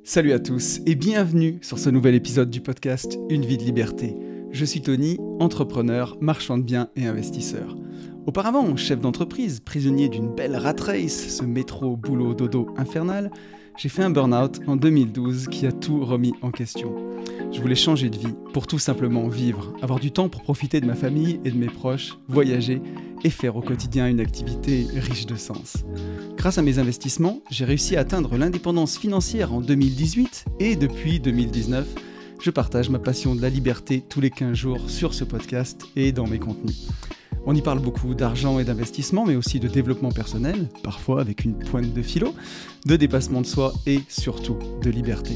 Salut à tous et bienvenue sur ce nouvel épisode du podcast Une vie de liberté. Je suis Tony, entrepreneur, marchand de biens et investisseur. Auparavant, chef d'entreprise, prisonnier d'une belle rat race, ce métro boulot dodo infernal, j'ai fait un burn-out en 2012 qui a tout remis en question. Je voulais changer de vie pour tout simplement vivre, avoir du temps pour profiter de ma famille et de mes proches, voyager et faire au quotidien une activité riche de sens. Grâce à mes investissements, j'ai réussi à atteindre l'indépendance financière en 2018 et depuis 2019, je partage ma passion de la liberté tous les 15 jours sur ce podcast et dans mes contenus. On y parle beaucoup d'argent et d'investissement, mais aussi de développement personnel, parfois avec une pointe de philo, de dépassement de soi et surtout de liberté.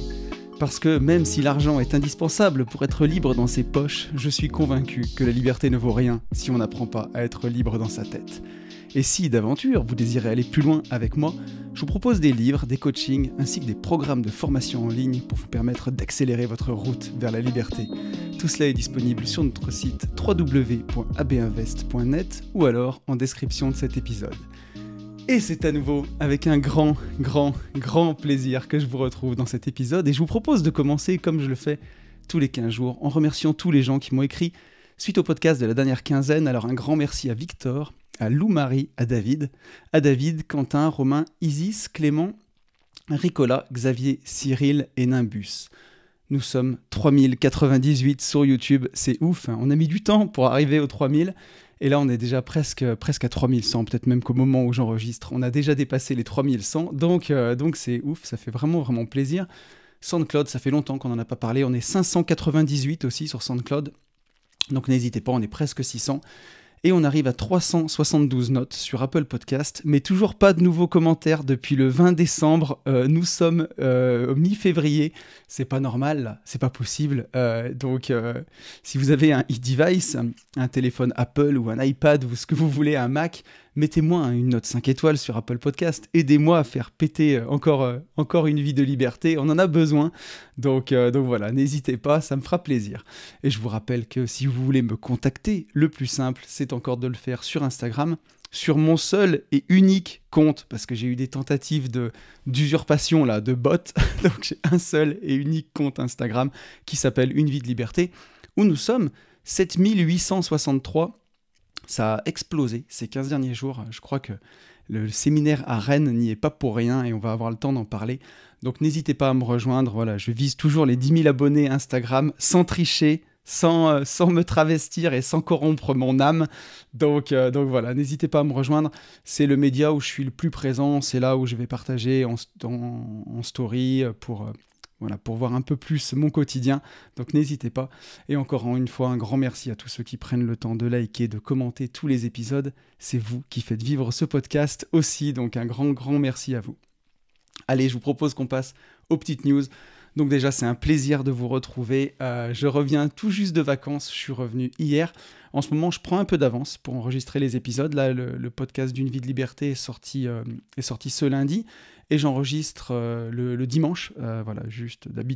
Parce que même si l'argent est indispensable pour être libre dans ses poches, je suis convaincu que la liberté ne vaut rien si on n'apprend pas à être libre dans sa tête. Et si d'aventure vous désirez aller plus loin avec moi, je vous propose des livres, des coachings ainsi que des programmes de formation en ligne pour vous permettre d'accélérer votre route vers la liberté. Tout cela est disponible sur notre site www.abinvest.net ou alors en description de cet épisode. Et c'est à nouveau avec un grand plaisir que je vous retrouve dans cet épisode et je vous propose de commencer comme je le fais tous les 15 jours en remerciant tous les gens qui m'ont écrit suite au podcast de la dernière quinzaine. Alors un grand merci à Victor, à Lou-Marie, à David, Quentin, Romain, Isis, Clément, Ricolas, Xavier, Cyril et Nimbus. Nous sommes 3098 sur YouTube, c'est ouf, hein. On a mis du temps pour arriver aux 3000 et là on est déjà presque à 3100, peut-être même qu'au moment où j'enregistre, on a déjà dépassé les 3100, donc c'est ouf, ça fait vraiment plaisir. SoundCloud, ça fait longtemps qu'on n'en a pas parlé, on est 598 aussi sur SoundCloud, donc n'hésitez pas, on est presque 600. Et on arrive à 372 notes sur Apple Podcast, mais toujours pas de nouveaux commentaires depuis le 20 décembre. Nous sommes mi-février, c'est pas normal, là. C'est pas possible. Donc, si vous avez un e-device, un téléphone Apple ou un iPad ou ce que vous voulez, un Mac, mettez-moi une note 5 étoiles sur Apple Podcast. Aidez-moi à faire péter encore une vie de liberté. On en a besoin. Donc voilà, n'hésitez pas, ça me fera plaisir. Et je vous rappelle que si vous voulez me contacter, le plus simple, c'est encore de le faire sur Instagram, sur mon seul et unique compte, parce que j'ai eu des tentatives d'usurpation, là, de bots. Donc j'ai un seul et unique compte Instagram qui s'appelle Une vie de liberté, où nous sommes 7863. Ça a explosé ces 15 derniers jours. Je crois que le séminaire à Rennes n'y est pas pour rien et on va avoir le temps d'en parler. Donc n'hésitez pas à me rejoindre. Voilà, je vise toujours les 10 000 abonnés Instagram sans tricher, sans me travestir et sans corrompre mon âme. Donc voilà, n'hésitez pas à me rejoindre. C'est le média où je suis le plus présent. C'est là où je vais partager en story pour voir un peu plus mon quotidien. Donc n'hésitez pas. Et encore une fois, un grand merci à tous ceux qui prennent le temps de liker, de commenter tous les épisodes. C'est vous qui faites vivre ce podcast aussi. Donc un grand merci à vous. Allez, je vous propose qu'on passe aux petites news. Donc déjà, c'est un plaisir de vous retrouver. Je reviens tout juste de vacances. Je suis revenu hier. En ce moment, je prends un peu d'avance pour enregistrer les épisodes. Là, le podcast d'Une vie de liberté est sorti ce lundi. Et j'enregistre le dimanche.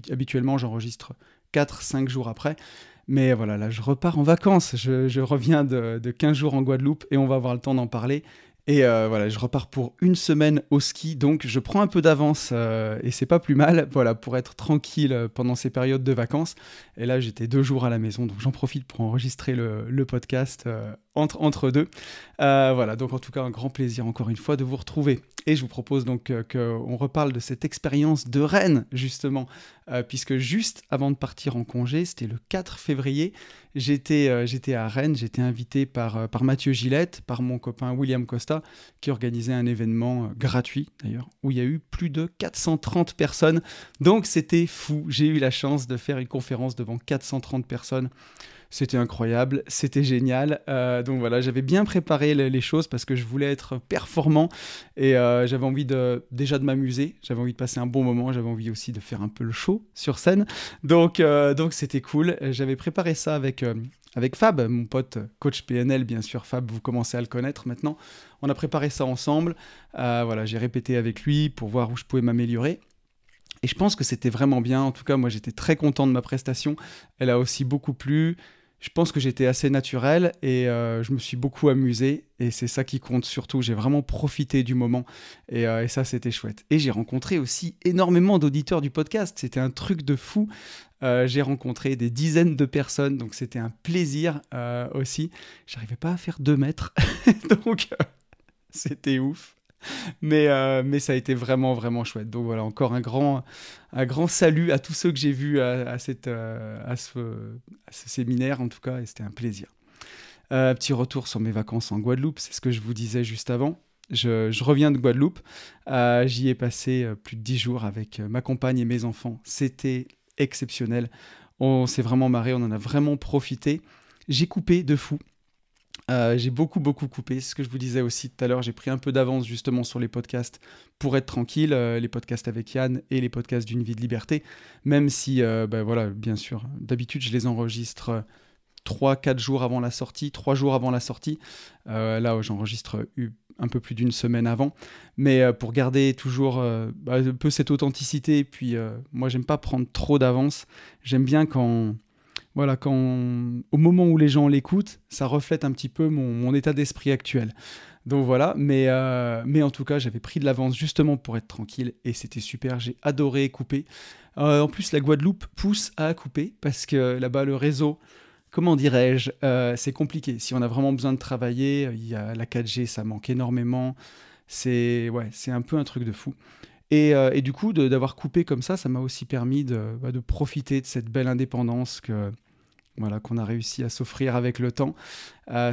Habituellement, j'enregistre 4-5 jours après. Mais voilà, là, je repars en vacances. Je reviens de 15 jours en Guadeloupe et on va avoir le temps d'en parler. Et je repars pour une semaine au ski, donc je prends un peu d'avance et c'est pas plus mal, pour être tranquille pendant ces périodes de vacances. Et là, j'étais 2 jours à la maison, donc j'en profite pour enregistrer le podcast entre deux. Donc en tout cas, un grand plaisir encore une fois de vous retrouver. Et je vous propose donc qu'on reparle de cette expérience de Rennes, justement, puisque juste avant de partir en congé, c'était le 4 février, j'étais à Rennes, j'étais invité par Mathieu Gillette, par mon copain William Costa, qui organisait un événement gratuit d'ailleurs, où il y a eu plus de 430 personnes. Donc c'était fou, j'ai eu la chance de faire une conférence devant 430 personnes. C'était incroyable, c'était génial. Donc voilà, j'avais bien préparé les choses parce que je voulais être performant et j'avais envie déjà de m'amuser, j'avais envie de passer un bon moment, j'avais envie aussi de faire un peu le show sur scène. Donc c'était cool. J'avais préparé ça avec Fab, mon pote coach PNL, bien sûr. Fab, vous commencez à le connaître maintenant. On a préparé ça ensemble. J'ai répété avec lui pour voir où je pouvais m'améliorer. Et je pense que c'était vraiment bien. En tout cas, moi, j'étais très content de ma prestation. Elle a aussi beaucoup plu. je pense que j'étais assez naturel et je me suis beaucoup amusé et c'est ça qui compte surtout. J'ai vraiment profité du moment et ça, c'était chouette. Et j'ai rencontré aussi énormément d'auditeurs du podcast. C'était un truc de fou. J'ai rencontré des dizaines de personnes, donc c'était un plaisir aussi. J'arrivais pas à faire 2 mètres, donc c'était ouf. Mais ça a été vraiment, vraiment chouette. Donc voilà, encore un grand salut à tous ceux que j'ai vus à ce séminaire, en tout cas, et c'était un plaisir. Petit retour sur mes vacances en Guadeloupe, c'est ce que je vous disais juste avant. Je reviens de Guadeloupe. J'y ai passé plus de 10 jours avec ma compagne et mes enfants. C'était exceptionnel. On s'est vraiment marré, on en a vraiment profité. J'ai coupé de fou. J'ai beaucoup, beaucoup coupé. C'est ce que je vous disais aussi tout à l'heure. J'ai pris un peu d'avance justement sur les podcasts pour être tranquille. Les podcasts avec Yann et les podcasts d'une vie de liberté. Même si, voilà, bien sûr, d'habitude, je les enregistre 3-4 jours avant la sortie, 3 jours avant la sortie. Là, j'enregistre un peu plus d'une semaine avant. Mais pour garder toujours un peu cette authenticité. Et puis, moi, j'aime pas prendre trop d'avance. J'aime bien voilà, au moment où les gens l'écoutent, ça reflète un petit peu mon état d'esprit actuel. Donc voilà, mais en tout cas, j'avais pris de l'avance justement pour être tranquille et c'était super, j'ai adoré couper. En plus, la Guadeloupe pousse à couper parce que là-bas, le réseau, comment dirais-je, c'est compliqué. Si on a vraiment besoin de travailler, il y a la 4G, ça manque énormément. C'est un peu un truc de fou. Et du coup, d'avoir coupé comme ça m'a aussi permis de profiter de cette belle indépendance qu'on a réussi à s'offrir avec le temps.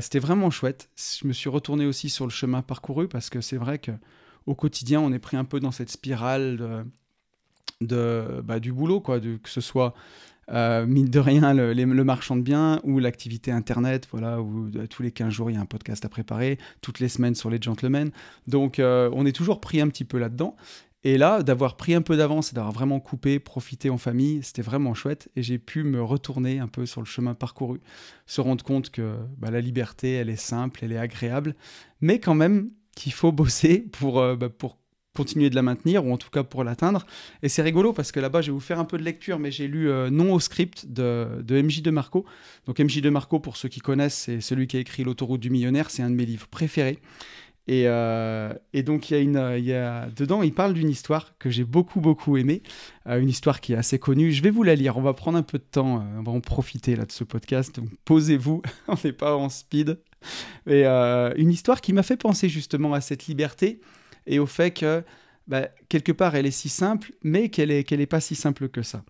C'était vraiment chouette. Je me suis retourné aussi sur le chemin parcouru parce que c'est vrai qu'au quotidien, on est pris un peu dans cette spirale du boulot, quoi, que ce soit mine de rien le marchand de biens ou l'activité internet, voilà, où tous les 15 jours il y a un podcast à préparer, toutes les semaines sur les gentlemen. Donc on est toujours pris un petit peu là-dedans. Et là, d'avoir pris un peu d'avance et d'avoir vraiment coupé, profité en famille, c'était vraiment chouette. Et j'ai pu me retourner un peu sur le chemin parcouru, se rendre compte que la liberté, elle est simple, elle est agréable, mais quand même qu'il faut bosser pour continuer de la maintenir, ou en tout cas pour l'atteindre. Et c'est rigolo parce que là-bas, je vais vous faire un peu de lecture, mais j'ai lu Non au script de MJ DeMarco. Donc MJ DeMarco, pour ceux qui connaissent, c'est celui qui a écrit L'autoroute du millionnaire, c'est un de mes livres préférés. Et donc, dedans, il parle d'une histoire que j'ai beaucoup, beaucoup aimée, une histoire qui est assez connue. Je vais vous la lire, on va prendre un peu de temps, on va en profiter là, de ce podcast, donc posez-vous, on n'est pas en speed. Et une histoire qui m'a fait penser justement à cette liberté et au fait que, quelque part, elle est si simple, mais qu'elle est pas si simple que ça.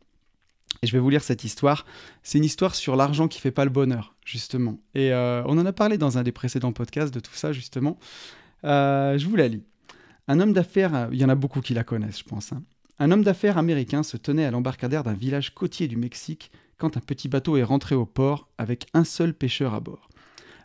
Et je vais vous lire cette histoire. C'est une histoire sur l'argent qui fait pas le bonheur, justement. Et on en a parlé dans un des précédents podcasts de tout ça, justement. Je vous la lis. Un homme d'affaires, il y en a beaucoup qui la connaissent, je pense. Un homme d'affaires américain se tenait à l'embarcadère d'un village côtier du Mexique quand un petit bateau est rentré au port avec un seul pêcheur à bord.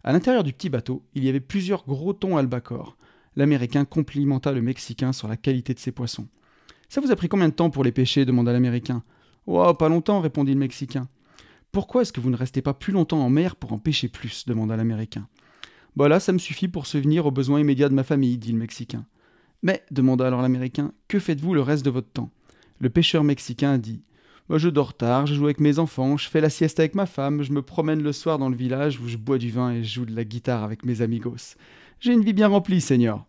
À l'intérieur du petit bateau, il y avait plusieurs gros thons albacore. L'Américain complimenta le Mexicain sur la qualité de ses poissons. « Ça vous a pris combien de temps pour les pêcher » demanda l'Américain. « Oh, pas longtemps, répondit le Mexicain. « Pourquoi est-ce que vous ne restez pas plus longtemps en mer pour en pêcher plus » demanda l'Américain. « Bah là, ça me suffit pour subvenir aux besoins immédiats de ma famille, dit le Mexicain. Mais, demanda alors l'Américain, que faites-vous le reste de votre temps ? Le pêcheur mexicain dit je dors tard, je joue avec mes enfants, je fais la sieste avec ma femme, je me promène le soir dans le village où je bois du vin et je joue de la guitare avec mes amigos. J'ai une vie bien remplie, Seigneur.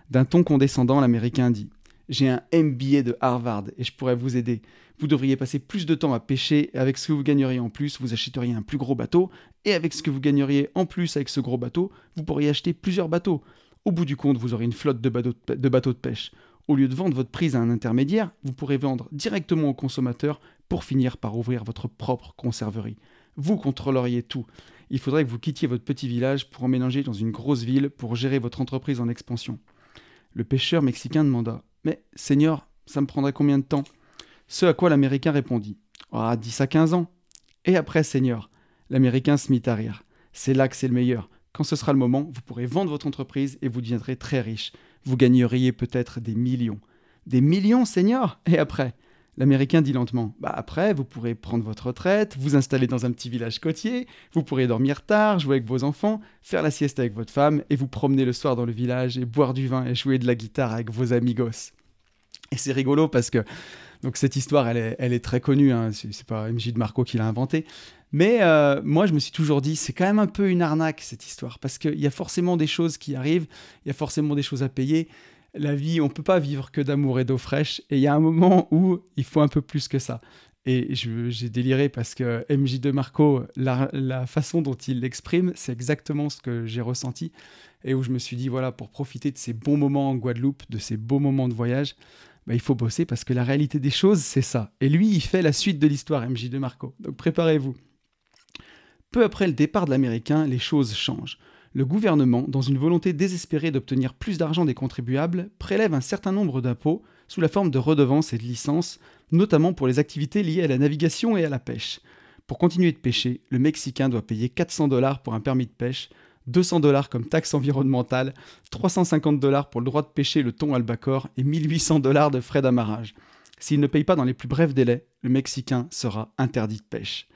D'un ton condescendant, l'Américain dit j'ai un MBA de Harvard et je pourrais vous aider. Vous devriez passer plus de temps à pêcher et avec ce que vous gagneriez en plus, vous achèteriez un plus gros bateau et avec ce que vous gagneriez en plus avec ce gros bateau, vous pourriez acheter plusieurs bateaux. Au bout du compte, vous aurez une flotte de bateaux de pêche. Au lieu de vendre votre prise à un intermédiaire, vous pourrez vendre directement au consommateur pour finir par ouvrir votre propre conserverie. Vous contrôleriez tout. Il faudrait que vous quittiez votre petit village pour emménager dans une grosse ville pour gérer votre entreprise en expansion. Le pêcheur mexicain demanda « Mais, Seigneur, ça me prendrait combien de temps ?» Ce à quoi l'Américain répondit « 10 à 15 ans. » Et après, Seigneur, l'Américain se mit à rire. « C'est là que c'est le meilleur. Quand ce sera le moment, vous pourrez vendre votre entreprise et vous deviendrez très riche. Vous gagneriez peut-être des millions. »« Des millions, Seigneur ? Et après ?» L'Américain dit lentement « Après, vous pourrez prendre votre retraite, vous installer dans un petit village côtier, vous pourrez dormir tard, jouer avec vos enfants, faire la sieste avec votre femme et vous promener le soir dans le village et boire du vin et jouer de la guitare avec vos amigos. » Et c'est rigolo parce que Donc cette histoire, elle est très connue, hein. C'est pas MJ de Marco qui l'a inventée. Mais moi, je me suis toujours dit, c'est quand même un peu une arnaque, cette histoire, parce qu'il y a forcément des choses qui arrivent, il y a forcément des choses à payer. La vie, on peut pas vivre que d'amour et d'eau fraîche, et il y a un moment où il faut un peu plus que ça. Et j'ai déliré parce que MJ de Marco, la façon dont il l'exprime, c'est exactement ce que j'ai ressenti, et où je me suis dit, voilà, pour profiter de ces bons moments en Guadeloupe, de ces beaux moments de voyage, bah, il faut bosser parce que la réalité des choses, c'est ça. Et lui, il fait la suite de l'histoire, MJ de Marco. Donc préparez-vous. Peu après le départ de l'Américain, les choses changent. Le gouvernement, dans une volonté désespérée d'obtenir plus d'argent des contribuables, prélève un certain nombre d'impôts sous la forme de redevances et de licences, notamment pour les activités liées à la navigation et à la pêche. Pour continuer de pêcher, le Mexicain doit payer 400 $ pour un permis de pêche, 200 $ comme taxe environnementale, 350 $ pour le droit de pêcher le thon albacore et 1800 $ de frais d'amarrage. S'il ne paye pas dans les plus brefs délais, le Mexicain sera interdit de pêche.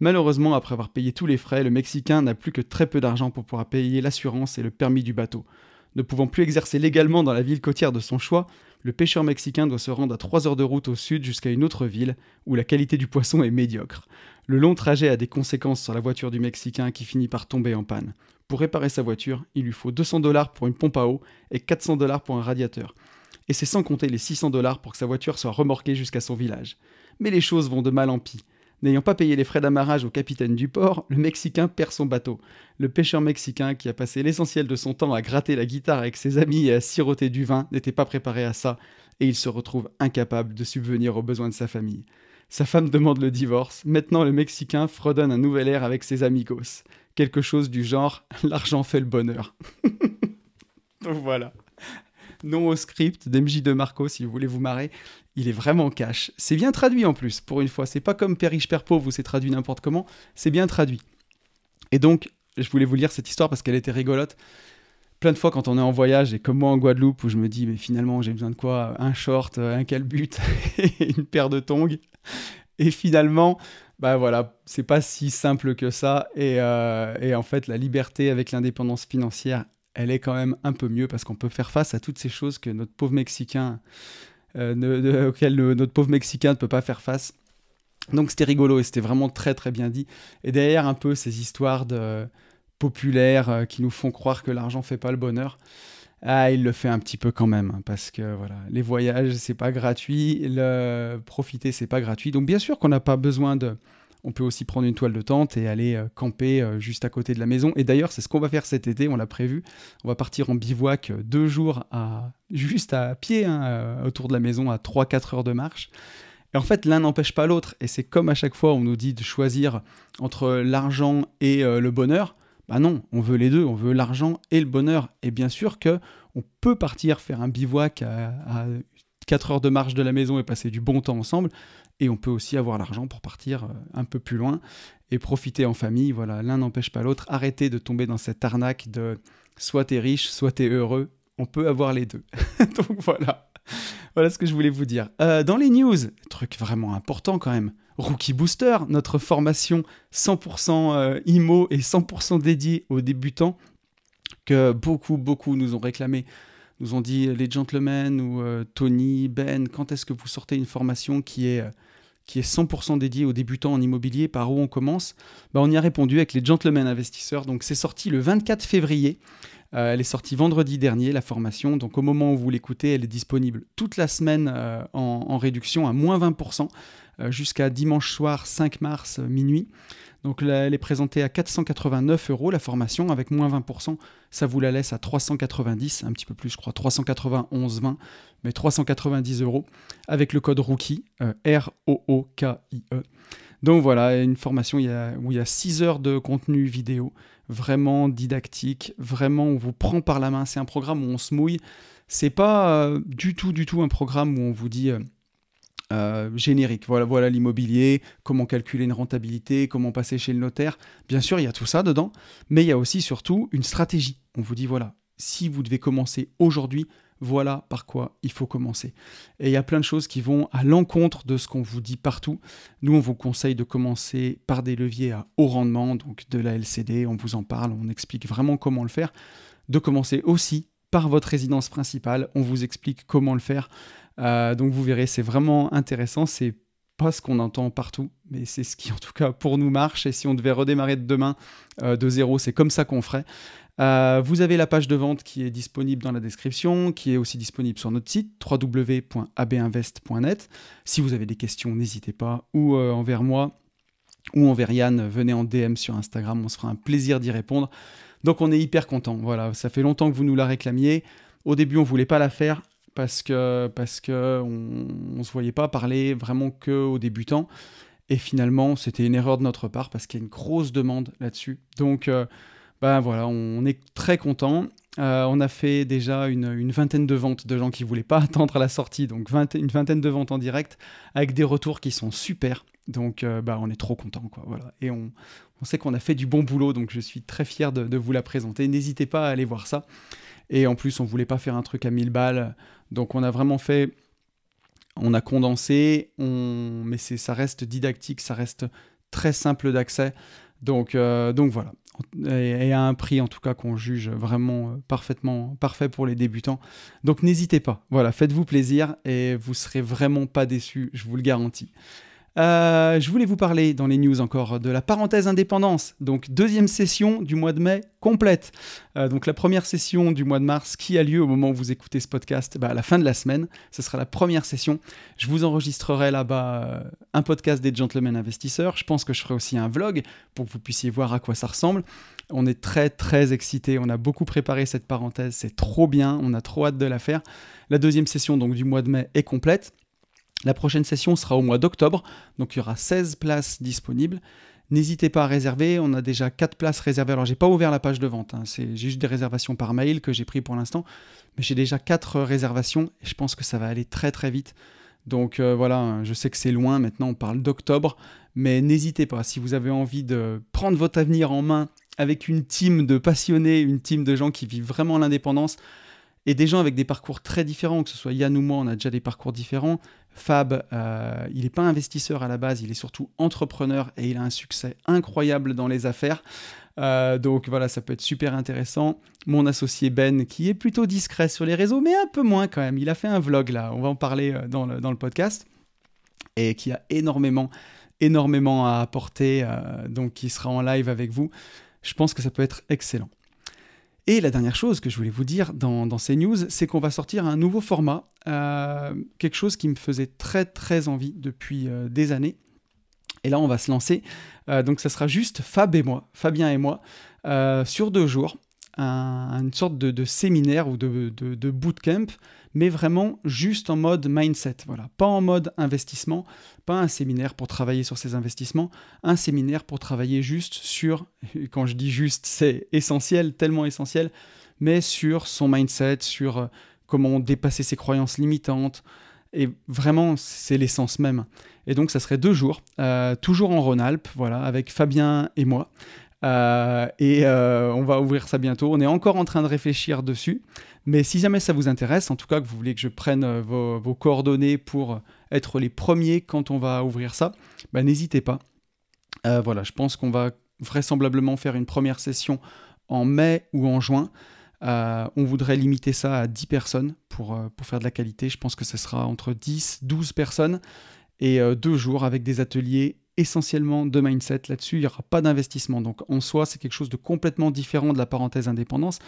Malheureusement, après avoir payé tous les frais, le Mexicain n'a plus que très peu d'argent pour pouvoir payer l'assurance et le permis du bateau. Ne pouvant plus exercer légalement dans la ville côtière de son choix, le pêcheur mexicain doit se rendre à 3 heures de route au sud jusqu'à une autre ville où la qualité du poisson est médiocre. Le long trajet a des conséquences sur la voiture du Mexicain qui finit par tomber en panne. Pour réparer sa voiture, il lui faut 200 $ pour une pompe à eau et 400 $ pour un radiateur. Et c'est sans compter les 600 $ pour que sa voiture soit remorquée jusqu'à son village. Mais les choses vont de mal en pis. N'ayant pas payé les frais d'amarrage au capitaine du port, le Mexicain perd son bateau. Le pêcheur mexicain, qui a passé l'essentiel de son temps à gratter la guitare avec ses amis et à siroter du vin, n'était pas préparé à ça, et il se retrouve incapable de subvenir aux besoins de sa famille. Sa femme demande le divorce. Maintenant, le Mexicain fredonne un nouvel air avec ses amigos. Quelque chose du genre « l'argent fait le bonheur ». Donc voilà. Non au script d'MJ de Marco, si vous voulez vous marrer. Il est vraiment cash. C'est bien traduit en plus, pour une fois. C'est pas comme Père riche, Père pauvre où c'est traduit n'importe comment. C'est bien traduit. Et donc, je voulais vous lire cette histoire parce qu'elle était rigolote. Plein de fois quand on est en voyage, et comme moi en Guadeloupe, où je me dis, mais finalement, j'ai besoin de quoi? Un short, un calbut et une paire de tongs. Et finalement, bah voilà, c'est pas si simple que ça. Et en fait, la liberté avec l'indépendance financière, elle est quand même un peu mieux parce qu'on peut faire face à toutes ces choses que notre pauvre Mexicain, auxquelles notre pauvre Mexicain ne peut pas faire face. Donc c'était rigolo et c'était vraiment très très bien dit. Et derrière un peu ces histoires populaires qui nous font croire que l'argent fait pas le bonheur, il le fait un petit peu quand même, hein, parce que voilà, les voyages c'est pas gratuit, profiter c'est pas gratuit. Donc bien sûr qu'on n'a pas besoin de... On peut aussi prendre une toile de tente et aller camper juste à côté de la maison. Et d'ailleurs, c'est ce qu'on va faire cet été, on l'a prévu. On va partir en bivouac 2 jours juste à pied, hein, autour de la maison, à 3-4 heures de marche. Et en fait, l'un n'empêche pas l'autre. Et c'est comme à chaque fois, on nous dit de choisir entre l'argent et le bonheur. Bah non, on veut les deux, on veut l'argent et le bonheur. Et bien sûr qu'on peut partir faire un bivouac à 4 heures de marche de la maison et passer du bon temps ensemble. Et on peut aussi avoir l'argent pour partir un peu plus loin et profiter en famille. Voilà, l'un n'empêche pas l'autre. Arrêtez de tomber dans cette arnaque de soit t'es riche, soit t'es heureux. On peut avoir les deux. Donc voilà. Voilà ce que je voulais vous dire. Dans les news, truc vraiment important quand même. Rookie Booster, notre formation 100% IMO et 100% dédiée aux débutants que beaucoup nous ont réclamé. Nous ont dit les gentlemen ou Tony, Ben, quand est-ce que vous sortez une formation qui est 100% dédiée aux débutants en immobilier, par où on commence? On y a répondu avec les gentlemen investisseurs. Donc c'est sorti le 24 février. Elle est sortie vendredi dernier, la formation. Donc au moment où vous l'écoutez, elle est disponible toute la semaine en réduction à moins 20% jusqu'à dimanche soir 5 mars minuit. Donc là, elle est présentée à 489 € la formation, avec moins 20%, ça vous la laisse à 390, un petit peu plus je crois, 391,20, mais 390 € avec le code ROOKIE, R-O-O-K-I-E. Donc voilà, une formation où il y a 6 heures de contenu vidéo, vraiment didactique, vraiment on vous prend par la main, c'est un programme où on se mouille, c'est pas du tout un programme où on vous dit... générique, voilà l'immobilier, comment calculer une rentabilité, comment passer chez le notaire. Bien sûr, il y a tout ça dedans, mais il y a aussi surtout une stratégie. On vous dit, voilà, si vous devez commencer aujourd'hui, voilà par quoi il faut commencer. Et il y a plein de choses qui vont à l'encontre de ce qu'on vous dit partout. Nous, on vous conseille de commencer par des leviers à haut rendement, donc de la LCD, on vous en parle, on explique vraiment comment le faire. De commencer aussi par votre résidence principale, on vous explique comment le faire. Donc vous verrez, c'est vraiment intéressant. C'est pas ce qu'on entend partout, mais c'est ce qui en tout cas pour nous marche. Et si on devait redémarrer de demain de zéro, c'est comme ça qu'on ferait. Vous avez la page de vente qui est disponible dans la description, qui est aussi disponible sur notre site www.abinvest.net. Si vous avez des questions, n'hésitez pas, ou envers moi, ou envers Yann, venez en DM sur Instagram, on se fera un plaisir d'y répondre. Donc on est hyper content. Voilà, ça fait longtemps que vous nous la réclamiez. Au début, on voulait pas la faire parce que on se voyait pas parler vraiment que aux débutants. Et finalement, c'était une erreur de notre part parce qu'il y a une grosse demande là-dessus. Donc voilà, on est très content. On a fait déjà une vingtaine de ventes de gens qui voulaient pas attendre la sortie, donc une vingtaine de ventes en direct avec des retours qui sont super. Donc on est trop content, quoi. Voilà. Et on sait qu'on a fait du bon boulot, donc je suis très fier de vous la présenter. N'hésitez pas à aller voir ça. Et en plus, on voulait pas faire un truc à 1000 balles, donc on a vraiment fait. On a condensé, mais ça reste didactique, ça reste très simple d'accès. Donc voilà. Et à un prix en tout cas qu'on juge vraiment parfait pour les débutants. Donc n'hésitez pas. Voilà, faites-vous plaisir et vous serez vraiment pas déçus, je vous le garantis. Je voulais vous parler dans les news encore de la parenthèse indépendance, donc deuxième session du mois de mai complète. Donc la première session du mois de mars qui a lieu au moment où vous écoutez ce podcast, à la fin de la semaine, ce sera la première session. Je vous enregistrerai là-bas un podcast des Gentlemen Investisseurs. Je pense que je ferai aussi un vlog pour que vous puissiez voir à quoi ça ressemble. On est très très excités, on a beaucoup préparé cette parenthèse, c'est trop bien, on a trop hâte de la faire. La deuxième session donc du mois de mai est complète. La prochaine session sera au mois d'octobre, donc il y aura 16 places disponibles. N'hésitez pas à réserver, on a déjà 4 places réservées. Alors j'ai pas ouvert la page de vente, j'ai juste des réservations par mail que j'ai pris pour l'instant, mais j'ai déjà 4 réservations et je pense que ça va aller très très vite. Donc voilà, je sais que c'est loin, maintenant on parle d'octobre, mais n'hésitez pas, si vous avez envie de prendre votre avenir en main avec une team de passionnés, une team de gens qui vivent vraiment l'indépendance, et des gens avec des parcours très différents, que ce soit Yann ou moi, on a déjà des parcours différents. Fab, il n'est pas investisseur à la base, il est surtout entrepreneur et il a un succès incroyable dans les affaires. Donc voilà, ça peut être super intéressant. Mon associé Ben, qui est plutôt discret sur les réseaux, mais un peu moins quand même. Il a fait un vlog là, on va en parler dans le podcast, et qui a énormément à apporter, donc qui sera en live avec vous. Je pense que ça peut être excellent. Et la dernière chose que je voulais vous dire dans ces news, c'est qu'on va sortir un nouveau format, quelque chose qui me faisait très très envie depuis des années. Et là, on va se lancer. Donc ça sera juste Fabien et moi, sur 2 jours, une sorte de séminaire ou de bootcamp, mais vraiment juste en mode mindset. Voilà. Pas en mode investissement, pas un séminaire pour travailler sur ses investissements, un séminaire pour travailler juste sur, quand je dis juste, c'est essentiel, tellement essentiel, mais sur son mindset, sur comment dépasser ses croyances limitantes. Et vraiment, c'est l'essence même. Et donc, ça serait 2 jours, toujours en Rhône-Alpes, voilà, avec Fabien et moi. On va ouvrir ça bientôt. On est encore en train de réfléchir dessus. Mais si jamais ça vous intéresse, en tout cas que vous voulez que je prenne vos coordonnées pour être les premiers quand on va ouvrir ça, n'hésitez pas. Voilà, je pense qu'on va vraisemblablement faire une première session en mai ou en juin. On voudrait limiter ça à 10 personnes pour faire de la qualité. Je pense que ce sera entre 10-12 personnes et 2 jours avec des ateliers essentiellement de mindset. Là-dessus, il n'y aura pas d'investissement. Donc en soi, c'est quelque chose de complètement différent de la parenthèse indépendance.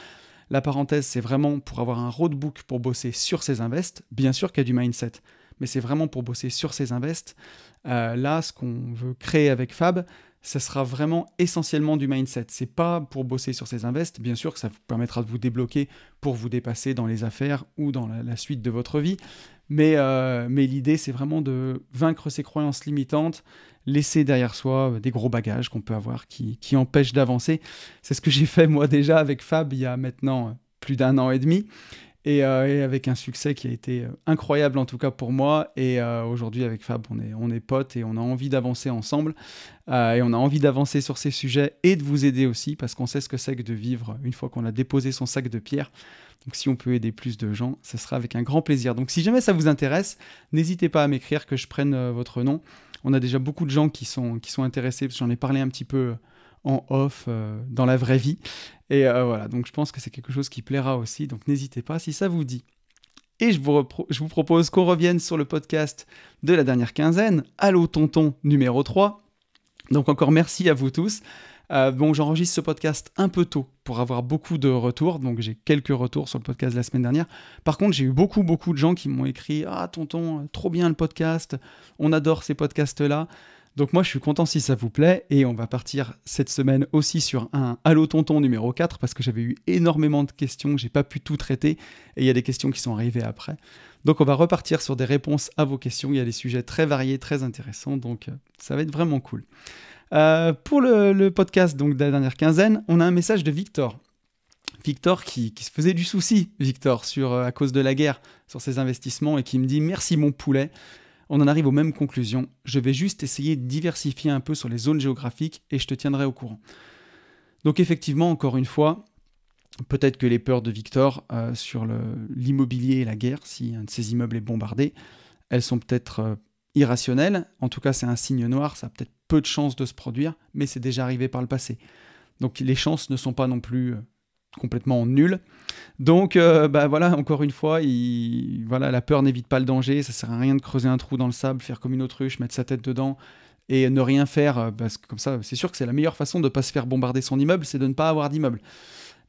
La parenthèse, c'est vraiment pour avoir un roadbook pour bosser sur ses invests. Bien sûr qu'il y a du mindset, mais c'est vraiment pour bosser sur ses invests. Là, ce qu'on veut créer avec Fab, ça sera vraiment essentiellement du mindset. C'est pas pour bosser sur ses invests. Bien sûr que ça vous permettra de vous débloquer pour vous dépasser dans les affaires ou dans la suite de votre vie. Mais l'idée, c'est vraiment de vaincre ses croyances limitantes, laisser derrière soi des gros bagages qu'on peut avoir qui empêchent d'avancer. C'est ce que j'ai fait moi déjà avec Fab il y a maintenant plus d'1 an et demi. Et avec un succès qui a été incroyable en tout cas pour moi. Et aujourd'hui avec Fab, on est potes et on a envie d'avancer ensemble. Et on a envie d'avancer sur ces sujets et de vous aider aussi parce qu'on sait ce que c'est que de vivre une fois qu'on a déposé son sac de pierre. Donc si on peut aider plus de gens, ce sera avec un grand plaisir. Donc si jamais ça vous intéresse, n'hésitez pas à m'écrire que je prenne votre nom. On a déjà beaucoup de gens qui sont intéressés parce que j'en ai parlé un petit peu en off, dans la vraie vie. Et voilà, donc je pense que c'est quelque chose qui plaira aussi, donc n'hésitez pas si ça vous dit. Et je vous propose qu'on revienne sur le podcast de la dernière quinzaine, Allô Tonton numéro 3. Donc encore merci à vous tous. J'enregistre ce podcast un peu tôt pour avoir beaucoup de retours. Donc j'ai quelques retours sur le podcast de la semaine dernière. Par contre, j'ai eu beaucoup de gens qui m'ont écrit « Ah tonton, trop bien le podcast, on adore ces podcasts-là ». Donc moi, je suis content si ça vous plaît. Et on va partir cette semaine aussi sur un Allô Tonton numéro 4 parce que j'avais eu énormément de questions, j'ai pas pu tout traiter. Et il y a des questions qui sont arrivées après. Donc on va repartir sur des réponses à vos questions. Il y a des sujets très variés, très intéressants. Donc ça va être vraiment cool. Pour le podcast donc, de la dernière quinzaine, on a un message de Victor. Victor qui se faisait du souci, Victor, à cause de la guerre, sur ses investissements et qui me dit « Merci mon poulet ». On en arrive aux mêmes conclusions. Je vais juste essayer de diversifier un peu sur les zones géographiques et je te tiendrai au courant. Donc effectivement, encore une fois, peut-être que les peurs de Victor sur l'immobilier et la guerre, si un de ses immeubles est bombardé, elles sont peut-être irrationnelles. En tout cas, c'est un signe noir, ça a peut-être peu de chances de se produire, mais c'est déjà arrivé par le passé. Donc les chances ne sont pas non plus complètement nulles. Donc voilà, encore une fois, la peur n'évite pas le danger, ça sert à rien de creuser un trou dans le sable, faire comme une autruche, mettre sa tête dedans et ne rien faire, parce que comme ça, c'est sûr que c'est la meilleure façon de ne pas se faire bombarder son immeuble, c'est de ne pas avoir d'immeuble.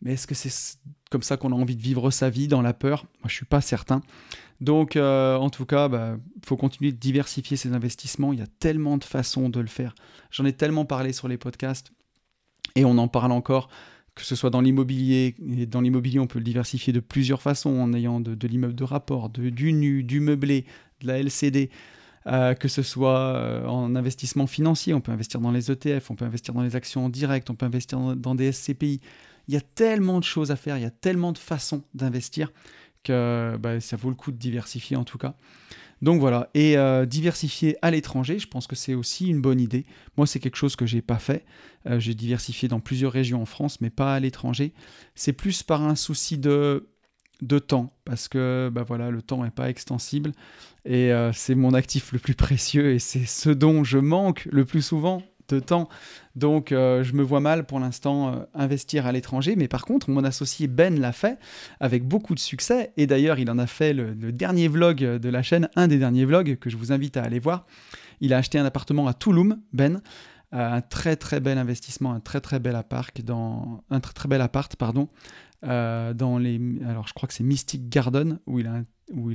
Mais est-ce que c'est comme ça qu'on a envie de vivre sa vie, dans la peur ? Moi, je suis pas certain. Donc, en tout cas, faut continuer de diversifier ses investissements. Il y a tellement de façons de le faire. J'en ai tellement parlé sur les podcasts et on en parle encore, que ce soit dans l'immobilier. Et dans l'immobilier, on peut le diversifier de plusieurs façons, en ayant de l'immeuble de rapport, du nu, du meublé, de la LCD. Que ce soit en investissement financier, on peut investir dans les ETF, on peut investir dans les actions en direct, on peut investir dans des SCPI. Il y a tellement de choses à faire, il y a tellement de façons d'investir que ça vaut le coup de diversifier en tout cas. Donc voilà, et diversifier à l'étranger, je pense que c'est aussi une bonne idée. Moi, c'est quelque chose que je n'ai pas fait. J'ai diversifié dans plusieurs régions en France, mais pas à l'étranger. C'est plus par un souci de temps, parce que le temps n'est pas extensible, et c'est mon actif le plus précieux, et c'est ce dont je manque le plus souvent, de temps. Donc je me vois mal pour l'instant investir à l'étranger, mais par contre mon associé Ben l'a fait avec beaucoup de succès, et d'ailleurs il en a fait le dernier vlog de la chaîne, un des derniers vlogs que je vous invite à aller voir. Il a acheté un appartement à Tulum, Ben, un très très bel investissement, un très très bel appart dans alors je crois que c'est Mystic Garden où il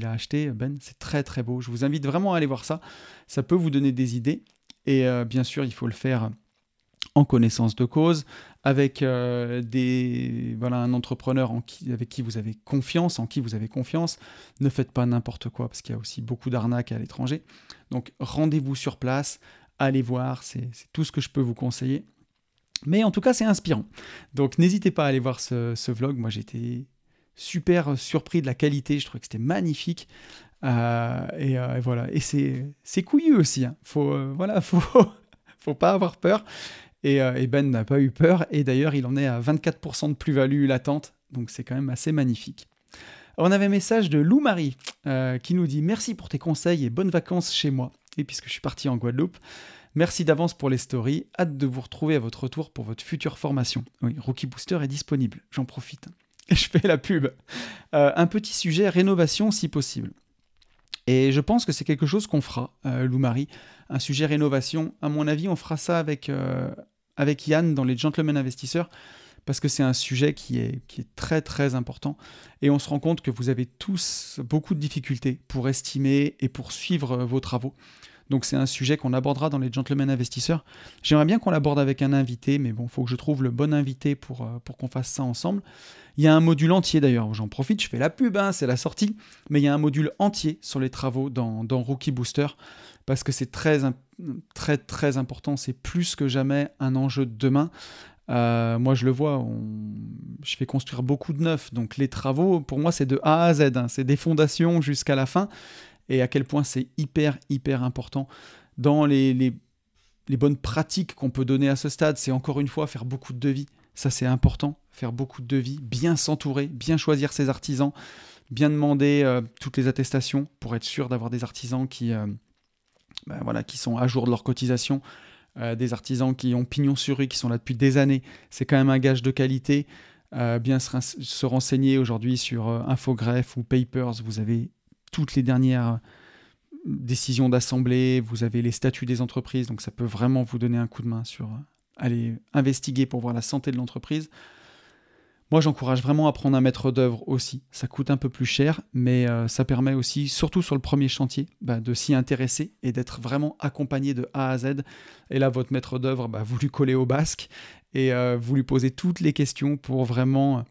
a acheté, Ben. C'est très très beau, je vous invite vraiment à aller voir ça, ça peut vous donner des idées. Et bien sûr, il faut le faire en connaissance de cause, avec un entrepreneur avec qui vous avez confiance, en qui vous avez confiance. Ne faites pas n'importe quoi, parce qu'il y a aussi beaucoup d'arnaques à l'étranger. Donc rendez-vous sur place, allez voir, c'est tout ce que je peux vous conseiller. Mais en tout cas, c'est inspirant. Donc n'hésitez pas à aller voir ce vlog. Moi, j'étais super surpris de la qualité, je trouvais que c'était magnifique. Et voilà, et c'est couillu aussi, hein. Faut pas avoir peur, et Ben n'a pas eu peur, et d'ailleurs il en est à 24% de plus-value latente, donc c'est quand même assez magnifique. Alors, on avait un message de Lou Marie qui nous dit « Merci pour tes conseils et bonnes vacances chez moi, et puisque je suis parti en Guadeloupe, merci d'avance pour les stories, hâte de vous retrouver à votre retour pour votre future formation. » Oui, Rookie Booster est disponible, j'en profite, je fais la pub. Un petit sujet rénovation si possible. Et je pense que c'est quelque chose qu'on fera, Lou-Marie, un sujet rénovation. À mon avis, on fera ça avec Yann dans les Gentlemen Investisseurs, parce que c'est un sujet qui est très très important. Et on se rend compte que vous avez tous beaucoup de difficultés pour estimer et pour suivre vos travaux. Donc c'est un sujet qu'on abordera dans les Gentlemen Investisseurs. J'aimerais bien qu'on l'aborde avec un invité, mais bon, il faut que je trouve le bon invité pour qu'on fasse ça ensemble. Il y a un module entier d'ailleurs, j'en profite, je fais la pub, hein, c'est la sortie, mais il y a un module entier sur les travaux dans Rookie Booster, parce que c'est très, très, très important, c'est plus que jamais un enjeu de demain. Moi je le vois, je fais construire beaucoup de neufs, donc les travaux, pour moi c'est de A à Z, hein, c'est des fondations jusqu'à la fin, et à quel point c'est hyper, hyper important. Dans les bonnes pratiques qu'on peut donner à ce stade, c'est encore une fois faire beaucoup de devis. Ça, c'est important, faire beaucoup de devis, bien s'entourer, bien choisir ses artisans, bien demander toutes les attestations pour être sûr d'avoir des artisans qui sont à jour de leur cotisation, des artisans qui ont pignon sur rue, qui sont là depuis des années. C'est quand même un gage de qualité. bien se renseigner aujourd'hui sur Infogreffe ou Papers. Vous avez toutes les dernières décisions d'assemblée, vous avez les statuts des entreprises, donc ça peut vraiment vous donner un coup de main sur aller investiguer pour voir la santé de l'entreprise. Moi, j'encourage vraiment à prendre un maître d'œuvre aussi. Ça coûte un peu plus cher, mais ça permet aussi, surtout sur le premier chantier, de s'y intéresser et d'être vraiment accompagné de A à Z. Et là, votre maître d'œuvre, vous lui collez au basque et vous lui posez toutes les questions pour vraiment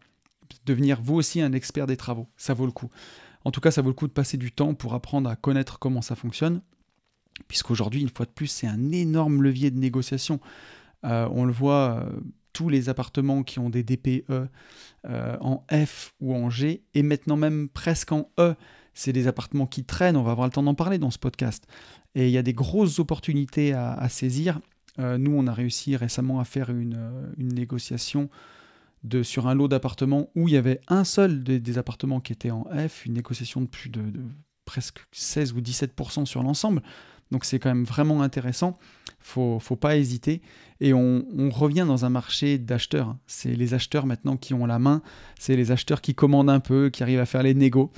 devenir vous aussi un expert des travaux. Ça vaut le coup. En tout cas, ça vaut le coup de passer du temps pour apprendre à connaître comment ça fonctionne, puisqu'aujourd'hui, une fois de plus, c'est un énorme levier de négociation. On le voit... tous les appartements qui ont des DPE en F ou en G, et maintenant même presque en E, c'est des appartements qui traînent, on va avoir le temps d'en parler dans ce podcast. Et il y a des grosses opportunités à saisir. Nous, on a réussi récemment à faire une négociation sur un lot d'appartements où il y avait un seul des appartements qui était en F, une négociation de plus de presque 16 ou 17% sur l'ensemble. Donc c'est quand même vraiment intéressant, faut pas hésiter. Et on revient dans un marché d'acheteurs. C'est les acheteurs maintenant qui ont la main, c'est les acheteurs qui commandent un peu, qui arrivent à faire les négos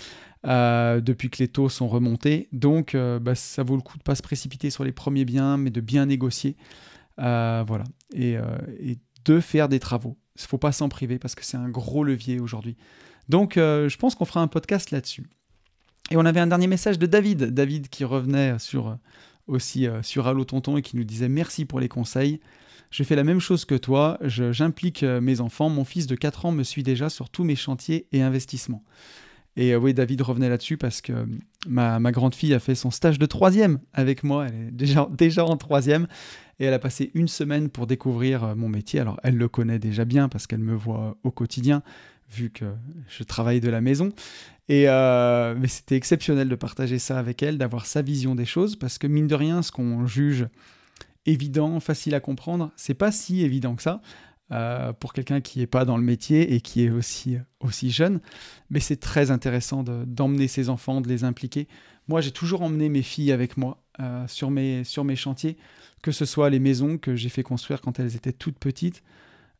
depuis que les taux sont remontés. Donc ça vaut le coup de ne pas se précipiter sur les premiers biens, mais de bien négocier. Voilà. Et de faire des travaux. Il ne faut pas s'en priver parce que c'est un gros levier aujourd'hui. Donc je pense qu'on fera un podcast là-dessus. Et on avait un dernier message de David qui revenait sur Allo Tonton et qui nous disait « Merci pour les conseils. Je fais la même chose que toi, j'implique mes enfants. Mon fils de 4 ans me suit déjà sur tous mes chantiers et investissements. » Et oui, David revenait là-dessus parce que ma grande fille a fait son stage de 3e avec moi. Elle est déjà en 3e et elle a passé une semaine pour découvrir mon métier. Alors, elle le connaît déjà bien parce qu'elle me voit au quotidien, vu que je travaille de la maison. Mais c'était exceptionnel de partager ça avec elle, d'avoir sa vision des choses, parce que mine de rien, ce qu'on juge évident, facile à comprendre, c'est pas si évident que ça pour quelqu'un qui n'est pas dans le métier et qui est aussi jeune. Mais c'est très intéressant d'emmener ses enfants, de les impliquer. Moi, j'ai toujours emmené mes filles avec moi sur mes chantiers, que ce soit les maisons que j'ai fait construire quand elles étaient toutes petites.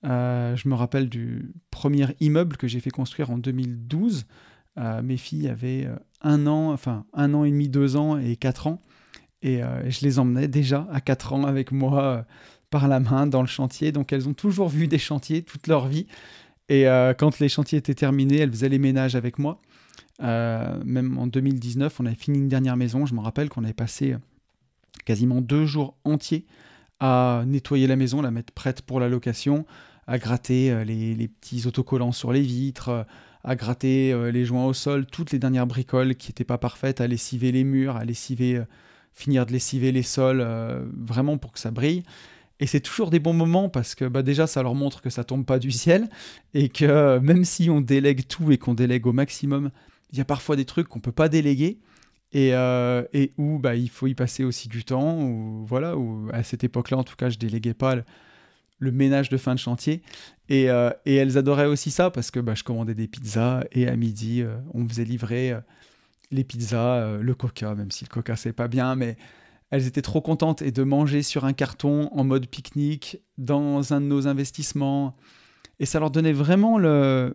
Je me rappelle du premier immeuble que j'ai fait construire en 2012. Mes filles avaient 1 an et demi, 2 ans et 4 ans. Et je les emmenais déjà à 4 ans avec moi par la main dans le chantier. Donc elles ont toujours vu des chantiers toute leur vie. Et quand les chantiers étaient terminés, elles faisaient les ménages avec moi. Même en 2019, on avait fini une dernière maison. Je me rappelle qu'on avait passé quasiment 2 jours entiers à nettoyer la maison, la mettre prête pour la location, à gratter les petits autocollants sur les vitres, à gratter les joints au sol, toutes les dernières bricoles qui n'étaient pas parfaites, à lessiver les murs, à finir de lessiver les sols, vraiment pour que ça brille. Et c'est toujours des bons moments parce que déjà, ça leur montre que ça tombe pas du ciel et que même si on délègue tout et qu'on délègue au maximum, il y a parfois des trucs qu'on peut pas déléguer et où il faut y passer aussi du temps. Ou à cette époque-là, en tout cas, je déléguais pas le ménage de fin de chantier. Et elles adoraient aussi ça parce que je commandais des pizzas et à midi, on me faisait livrer les pizzas, le coca, même si le coca, c'est pas bien, mais elles étaient trop contentes et de manger sur un carton en mode pique-nique dans un de nos investissements. Et ça leur donnait vraiment la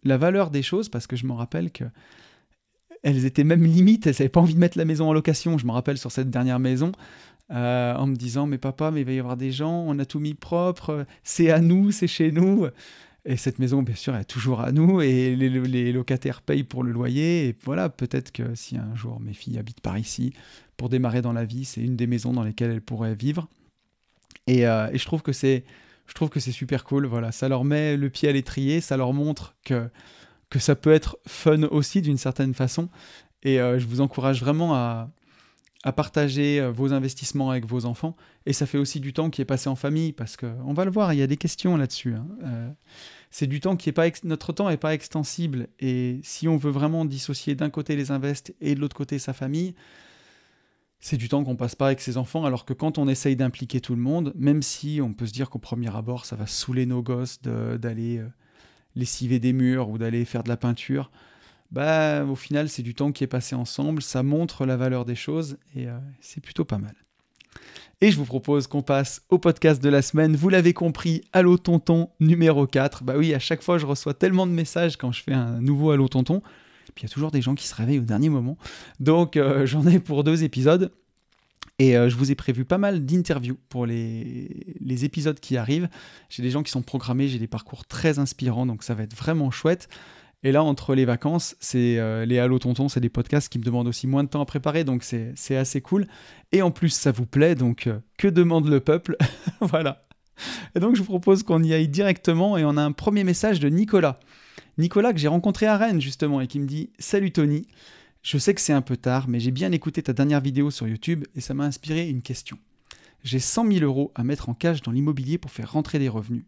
valeur des choses parce que je me rappelle que elles étaient même limite, elles n'avaient pas envie de mettre la maison en location. Je me rappelle sur cette dernière maison, en me disant « Mais papa, mais il va y avoir des gens, on a tout mis propre, c'est à nous, c'est chez nous ». Et cette maison, bien sûr, elle est toujours à nous et les locataires payent pour le loyer. Et voilà, peut-être que si un jour mes filles habitent par ici, pour démarrer dans la vie, c'est une des maisons dans lesquelles elles pourraient vivre. Et je trouve que c'est super cool. Voilà, ça leur met le pied à l'étrier, ça leur montre que ça peut être fun aussi d'une certaine façon. Et je vous encourage vraiment à partager vos investissements avec vos enfants. Et ça fait aussi du temps qui est passé en famille, parce qu'on va le voir, il y a des questions là-dessus. C'est du temps qui est pas... Notre temps n'est pas extensible. Et si on veut vraiment dissocier d'un côté les invests et de l'autre côté sa famille, c'est du temps qu'on passe pas avec ses enfants, alors que quand on essaye d'impliquer tout le monde, même si on peut se dire qu'au premier abord, ça va saouler nos gosses d'aller lessiver des murs ou d'aller faire de la peinture, au final, c'est du temps qui est passé ensemble, ça montre la valeur des choses et c'est plutôt pas mal. Et je vous propose qu'on passe au podcast de la semaine. Vous l'avez compris, Allo Tonton numéro 4. Bah oui, à chaque fois, je reçois tellement de messages quand je fais un nouveau Allo Tonton. Puis il y a toujours des gens qui se réveillent au dernier moment. Donc j'en ai pour 2 épisodes. Et je vous ai prévu pas mal d'interviews pour les épisodes qui arrivent. J'ai des gens qui sont programmés, j'ai des parcours très inspirants, donc ça va être vraiment chouette. Et là, entre les vacances, c'est les Allo Tonton, c'est des podcasts qui me demandent aussi moins de temps à préparer, donc c'est assez cool. Et en plus, ça vous plaît, donc que demande le peuple? Voilà. Et donc, je vous propose qu'on y aille directement, et on a un premier message de Nicolas. Nicolas que j'ai rencontré à Rennes, justement, et qui me dit « Salut Tony, je sais que c'est un peu tard, mais j'ai bien écouté ta dernière vidéo sur YouTube, et ça m'a inspiré une question. J'ai 100 000 € à mettre en cash dans l'immobilier pour faire rentrer des revenus.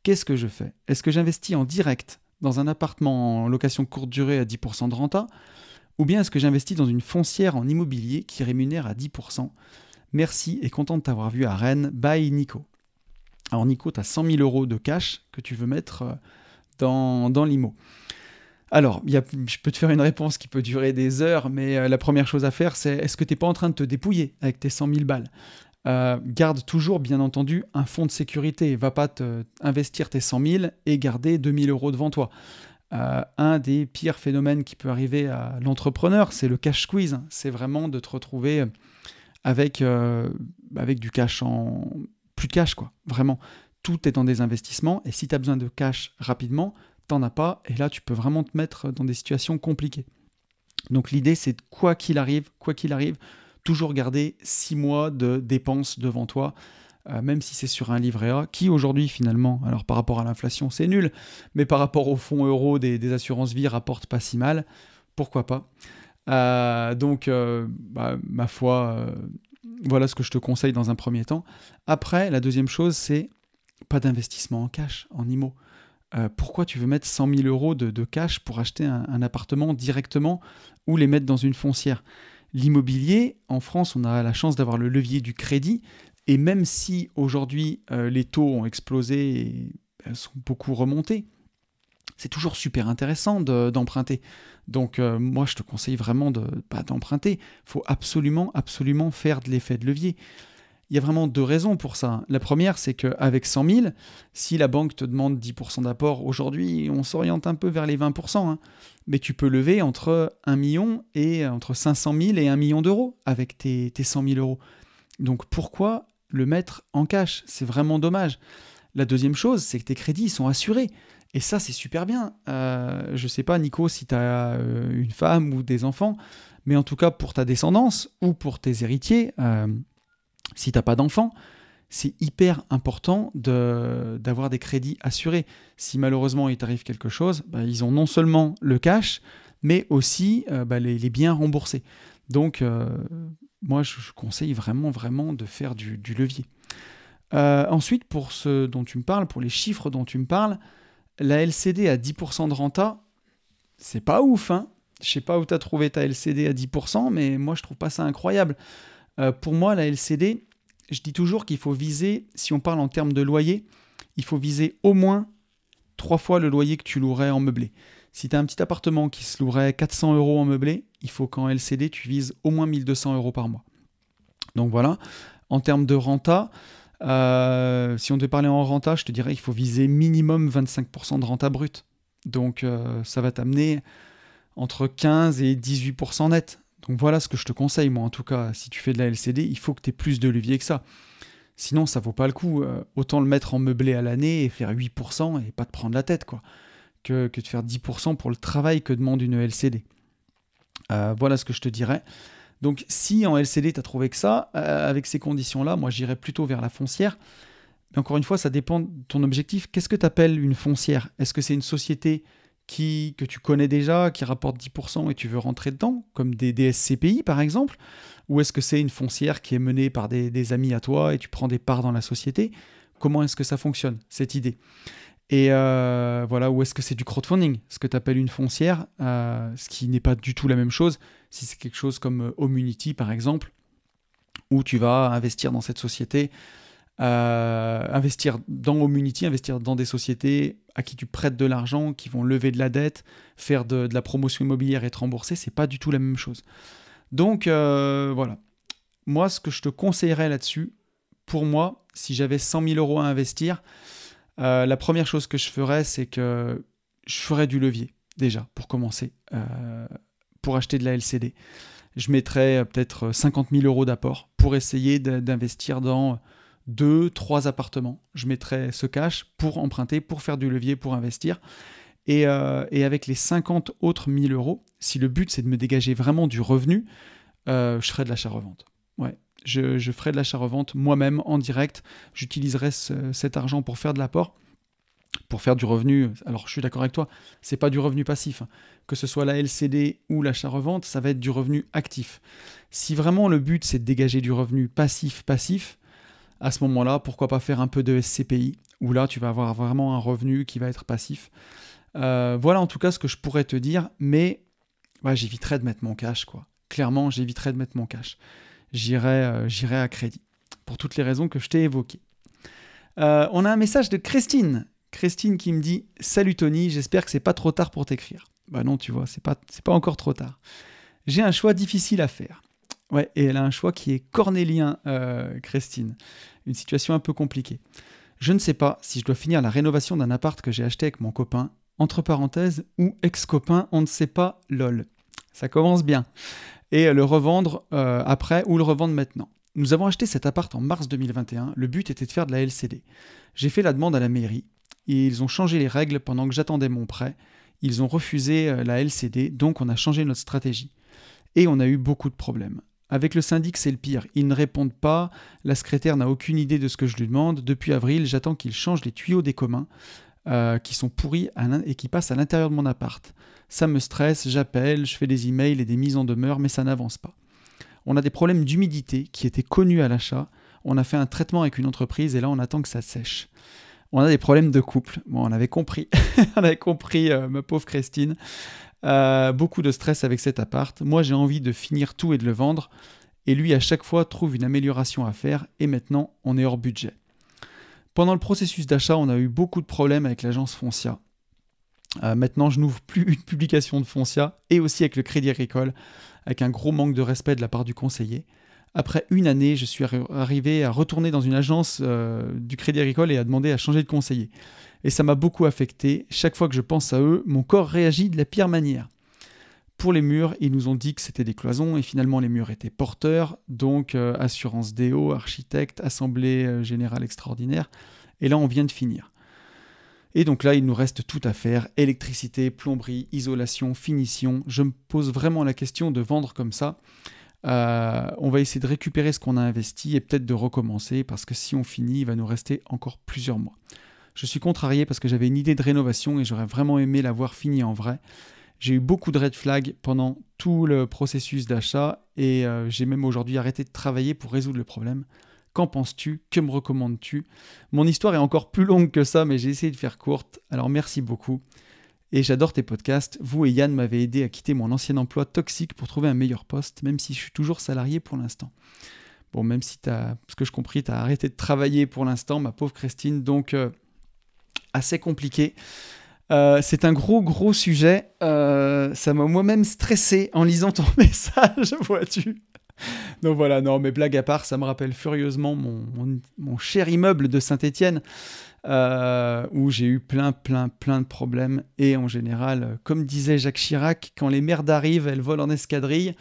Qu'est-ce que je fais? Est-ce que j'investis en direct dans un appartement en location courte durée à 10% de renta, ou bien est-ce que j'investis dans une foncière en immobilier qui rémunère à 10%? Merci et content de t'avoir vu à Rennes. Bye Nico. Alors Nico, tu as 100 000 € de cash que tu veux mettre dans l'IMO. Alors, je peux te faire une réponse qui peut durer des heures, mais la première chose à faire, c'est est-ce que tu n'es pas en train de te dépouiller avec tes 100 000 balles? Garde toujours, bien entendu, un fonds de sécurité. Va pas investir tes 100 000 et garder 2 000 € devant toi. Un des pires phénomènes qui peut arriver à l'entrepreneur, c'est le cash squeeze. C'est vraiment de te retrouver avec du cash plus de cash, quoi. Vraiment, tout est dans des investissements. Et si tu as besoin de cash rapidement, t'en as pas. Et là, tu peux vraiment te mettre dans des situations compliquées. Donc l'idée, c'est quoi qu'il arrive, toujours garder 6 mois de dépenses devant toi, même si c'est sur un livret A, qui aujourd'hui finalement, alors par rapport à l'inflation c'est nul, mais par rapport au fonds euro des assurances vie rapporte pas si mal, pourquoi pas. Ma foi, voilà ce que je te conseille dans un premier temps. Après, la deuxième chose, c'est pas d'investissement en cash, en IMO. Pourquoi tu veux mettre 100 000 € de cash pour acheter un appartement directement ou les mettre dans une foncière? L'immobilier, en France, on a la chance d'avoir le levier du crédit. Et même si aujourd'hui les taux ont explosé et sont beaucoup remontés, c'est toujours super intéressant d'emprunter. Donc moi, je te conseille vraiment d'emprunter. Il faut absolument faire de l'effet de levier. Il y a vraiment 2 raisons pour ça. La première, c'est qu'avec 100 000, si la banque te demande 10% d'apport, aujourd'hui, on s'oriente un peu vers les 20%. Hein. Mais tu peux lever entre 1 million et entre 500 000 et 1 million d'euros avec tes 100 000 €. Donc pourquoi le mettre en cash? C'est vraiment dommage. La deuxième chose, c'est que tes crédits sont assurés. Et ça, c'est super bien. Je ne sais pas, Nico, si tu as une femme ou des enfants, mais en tout cas, pour ta descendance ou pour tes héritiers, si tu n'as pas d'enfants, c'est hyper important d'avoir des crédits assurés. Si malheureusement il t'arrive quelque chose, ils ont non seulement le cash, mais aussi les biens remboursés. Donc, moi, je conseille vraiment de faire du levier. Ensuite, pour ce dont tu me parles, pour les chiffres dont tu me parles, la LCD à 10% de renta, c'est pas ouf. Hein. Je sais pas où tu as trouvé ta LCD à 10%, mais moi, je trouve pas ça incroyable. Pour moi, la LCD, je dis toujours qu'il faut viser, si on parle en termes de loyer, il faut viser au moins 3 fois le loyer que tu louerais en meublé. Si tu as un petit appartement qui se louerait 400 € en meublé, il faut qu'en LCD, tu vises au moins 1 200 € par mois. Donc voilà, en termes de renta, si on devait parler en renta, je te dirais qu'il faut viser minimum 25% de renta brute. Donc ça va t'amener entre 15 et 18% net. Donc voilà ce que je te conseille, moi en tout cas, si tu fais de la LCD, il faut que tu aies plus de levier que ça. Sinon, ça vaut pas le coup. Autant le mettre en meublé à l'année et faire 8% et pas te prendre la tête, quoi. Que de faire 10% pour le travail que demande une LCD. Voilà ce que je te dirais. Donc si en LCD, tu as trouvé que ça, avec ces conditions-là, moi j'irais plutôt vers la foncière. Mais encore une fois, ça dépend de ton objectif. Qu'est-ce que tu appelles une foncière? Est-ce que c'est une société que tu connais déjà, qui rapporte 10% et tu veux rentrer dedans, comme des SCPI par exemple? Ou est-ce que c'est une foncière qui est menée par des amis à toi et tu prends des parts dans la société? Comment est-ce que ça fonctionne, cette idée? Et voilà, ou est-ce que c'est du crowdfunding, ce que tu appelles une foncière, ce qui n'est pas du tout la même chose, si c'est quelque chose comme Homunity par exemple, où tu vas investir dans cette société, investir dans Homunity, investir dans des sociétés à qui tu prêtes de l'argent, qui vont lever de la dette, faire de la promotion immobilière et te rembourser, c'est pas du tout la même chose. Donc voilà, moi ce que je te conseillerais là-dessus, pour moi, si j'avais 100 000 euros à investir, la première chose que je ferais, c'est que je ferais du levier, déjà, pour commencer, pour acheter de la LCD. Je mettrais peut-être 50 000 euros d'apport pour essayer d'investir dans 2, 3 appartements. Je mettrais ce cash pour emprunter, pour faire du levier, pour investir. Et avec les 50 autres 1000 euros, si le but c'est de me dégager vraiment du revenu, je ferais de l'achat-revente. Ouais, je ferais de l'achat-revente moi-même en direct. J'utiliserais cet argent pour faire de l'apport, pour faire du revenu. Alors je suis d'accord avec toi, c'est pas du revenu passif. Que ce soit la LCD ou l'achat-revente, ça va être du revenu actif. Si vraiment le but c'est de dégager du revenu passif, à ce moment-là, pourquoi pas faire un peu de SCPI, où là tu vas avoir vraiment un revenu qui va être passif. Voilà en tout cas ce que je pourrais te dire, mais ouais, j'éviterais de mettre mon cash, quoi. Clairement, j'éviterais de mettre mon cash. J'irais à crédit, pour toutes les raisons que je t'ai évoquées. On a un message de Christine. Christine qui me dit « Salut Tony, j'espère que c'est pas trop tard pour t'écrire. » Bah non, tu vois, c'est pas encore trop tard. J'ai un choix difficile à faire. Ouais, et elle a un choix qui est cornélien, Christine. Une situation un peu compliquée. Je ne sais pas si je dois finir la rénovation d'un appart que j'ai acheté avec mon copain, entre parenthèses, ou ex-copain, on ne sait pas, lol. Ça commence bien. Et le revendre après ou le revendre maintenant. Nous avons acheté cet appart en mars 2021. Le but était de faire de la LCD. J'ai fait la demande à la mairie et ils ont changé les règles pendant que j'attendais mon prêt. Ils ont refusé la LCD, donc on a changé notre stratégie. Et on a eu beaucoup de problèmes. Avec le syndic, c'est le pire. Ils ne répondent pas. La secrétaire n'a aucune idée de ce que je lui demande. Depuis avril, j'attends qu'il change les tuyaux des communs qui sont pourris et qui passent à l'intérieur de mon appart. Ça me stresse, j'appelle, je fais des emails et des mises en demeure, mais ça n'avance pas. On a des problèmes d'humidité qui étaient connus à l'achat. On a fait un traitement avec une entreprise et là, on attend que ça sèche. On a des problèmes de couple. Bon, on avait compris. On avait compris, ma pauvre Christine. Beaucoup de stress avec cet appart. Moi, j'ai envie de finir tout et de le vendre. Et lui, à chaque fois, trouve une amélioration à faire. Et maintenant, on est hors budget. Pendant le processus d'achat, on a eu beaucoup de problèmes avec l'agence Foncia. Maintenant, je n'ouvre plus une publication de Foncia et aussi avec le Crédit Agricole, avec un gros manque de respect de la part du conseiller. Après une année, je suis arrivé à retourner dans une agence du Crédit Agricole et à demander à changer de conseiller. Et ça m'a beaucoup affecté. Chaque fois que je pense à eux, mon corps réagit de la pire manière. Pour les murs, ils nous ont dit que c'était des cloisons et finalement les murs étaient porteurs, donc assurance déo, architecte, assemblée générale extraordinaire. Et là, on vient de finir. Et donc là, il nous reste tout à faire. Électricité, plomberie, isolation, finition. Je me pose vraiment la question de vendre comme ça. On va essayer de récupérer ce qu'on a investi et peut-être de recommencer parce que si on finit, il va nous rester encore plusieurs mois. Je suis contrarié parce que j'avais une idée de rénovation et j'aurais vraiment aimé la voir finie en vrai. J'ai eu beaucoup de red flags pendant tout le processus d'achat et j'ai même aujourd'hui arrêté de travailler pour résoudre le problème. Qu'en penses-tu? Que me recommandes-tu? Mon histoire est encore plus longue que ça, mais j'ai essayé de faire courte. Alors merci beaucoup. Et j'adore tes podcasts. Vous et Yann m'avez aidé à quitter mon ancien emploi toxique pour trouver un meilleur poste, même si je suis toujours salarié pour l'instant. Bon, même si ce que je compris, tu as arrêté de travailler pour l'instant, ma pauvre Christine, donc assez compliqué. C'est un gros sujet. Ça m'a moi-même stressé en lisant ton message, vois-tu. Donc voilà, non, mais blague à part, ça me rappelle furieusement mon cher immeuble de Saint-Étienne, où j'ai eu plein de problèmes. Et en général, comme disait Jacques Chirac, quand les merdes arrivent, elles volent en escadrille.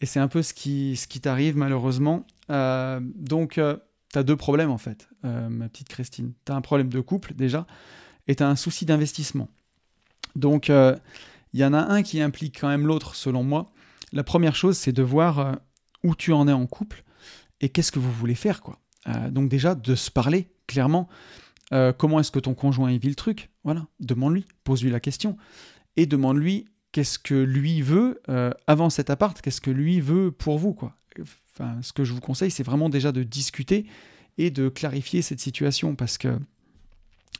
Et c'est un peu ce qui t'arrive malheureusement. Donc, tu as 2 problèmes en fait, ma petite Christine. Tu as un problème de couple déjà, et tu as un souci d'investissement. Donc, il y en a un qui implique quand même l'autre, selon moi. La première chose, c'est de voir où tu en es en couple et qu'est-ce que vous voulez faire, quoi. Donc déjà, de se parler, clairement. Comment est-ce que ton conjoint vit le truc? Voilà, demande-lui, pose-lui la question. Et demande-lui qu'est-ce que lui veut avant cet appart, qu'est-ce que lui veut pour vous, quoi. Enfin, ce que je vous conseille, c'est vraiment déjà de discuter et de clarifier cette situation, parce que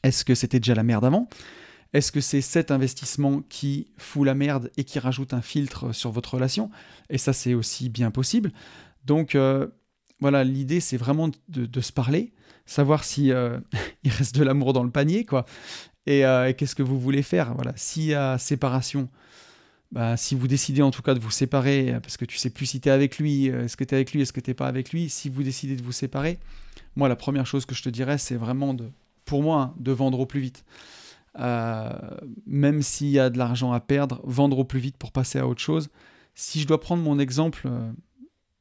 est-ce que c'était déjà la merde avant? Est-ce que c'est cet investissement qui fout la merde et qui rajoute un filtre sur votre relation? Et ça, c'est aussi bien possible. Donc, voilà, l'idée, c'est vraiment de se parler, savoir si il reste de l'amour dans le panier, quoi. Et qu'est-ce que vous voulez faire? Voilà. S'il y a séparation, bah, si vous décidez en tout cas de vous séparer, parce que tu sais plus si tu es avec lui, est-ce que tu es avec lui, est-ce que tu n'es pas avec lui, si vous décidez de vous séparer, moi, la première chose que je te dirais, c'est vraiment, pour moi, hein, de vendre au plus vite. Euh, Même s'il y a de l'argent à perdre, vendre au plus vite pour passer à autre chose. Si je dois prendre mon exemple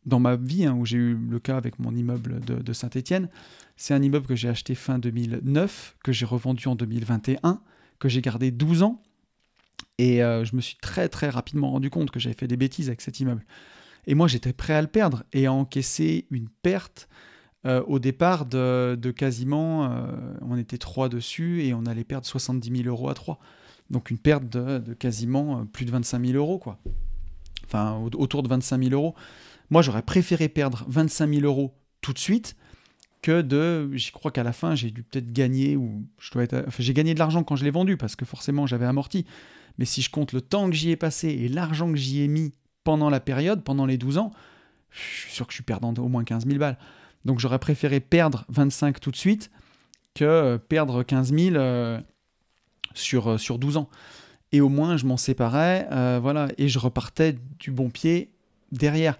dans ma vie, hein, où j'ai eu le cas avec mon immeuble de Saint-Étienne, c'est un immeuble que j'ai acheté fin 2009, que j'ai revendu en 2021, que j'ai gardé 12 ans, et je me suis très très rapidement rendu compte que j'avais fait des bêtises avec cet immeuble. Et moi, j'étais prêt à le perdre et à encaisser une perte au départ de quasiment, on était 3 dessus et on allait perdre 70 000 euros à 3. Donc une perte de quasiment plus de 25 000 euros, quoi. Enfin, autour de 25 000 euros. Moi, j'aurais préféré perdre 25 000 euros tout de suite que je crois qu'à la fin, j'ai dû peut-être gagner, ou enfin, j'ai gagné de l'argent quand je l'ai vendu, parce que forcément, j'avais amorti. Mais si je compte le temps que j'y ai passé et l'argent que j'y ai mis pendant la période, pendant les 12 ans, je suis sûr que je suis perdant au moins 15 000 balles. Donc j'aurais préféré perdre 25 tout de suite que perdre 15 000 sur 12 ans. Et au moins, je m'en séparais, voilà, et je repartais du bon pied derrière.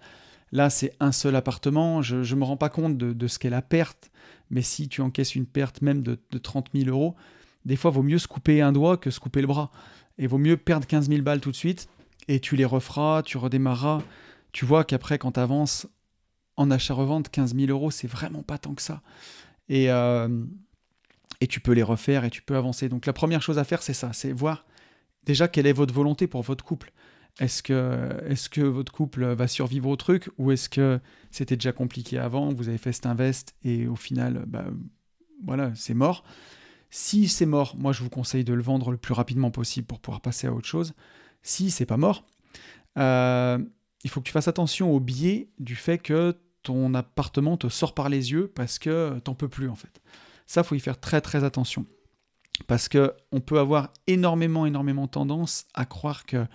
Là, c'est un seul appartement, je ne me rends pas compte de ce qu'est la perte, mais si tu encaisses une perte même de 30 000 euros, des fois, il vaut mieux se couper un doigt que se couper le bras. Et vaut mieux perdre 15 000 balles tout de suite, et tu les referas, tu redémarreras. Tu vois qu'après, quand tu avances en achat-revente, 15 000 euros, c'est vraiment pas tant que ça. Et tu peux les refaire et tu peux avancer. Donc la première chose à faire, c'est ça, c'est voir déjà quelle est votre volonté pour votre couple. Est-ce que votre couple va survivre au truc, ou est-ce que c'était déjà compliqué avant, vous avez fait cet invest et au final, voilà, c'est mort. Si c'est mort, moi je vous conseille de le vendre le plus rapidement possible pour pouvoir passer à autre chose. Si c'est pas mort, il faut que tu fasses attention au biais du fait que ton appartement te sort par les yeux parce que t'en peux plus en fait. Ça, faut y faire très très attention. Parce qu'on peut avoir énormément tendance à croire que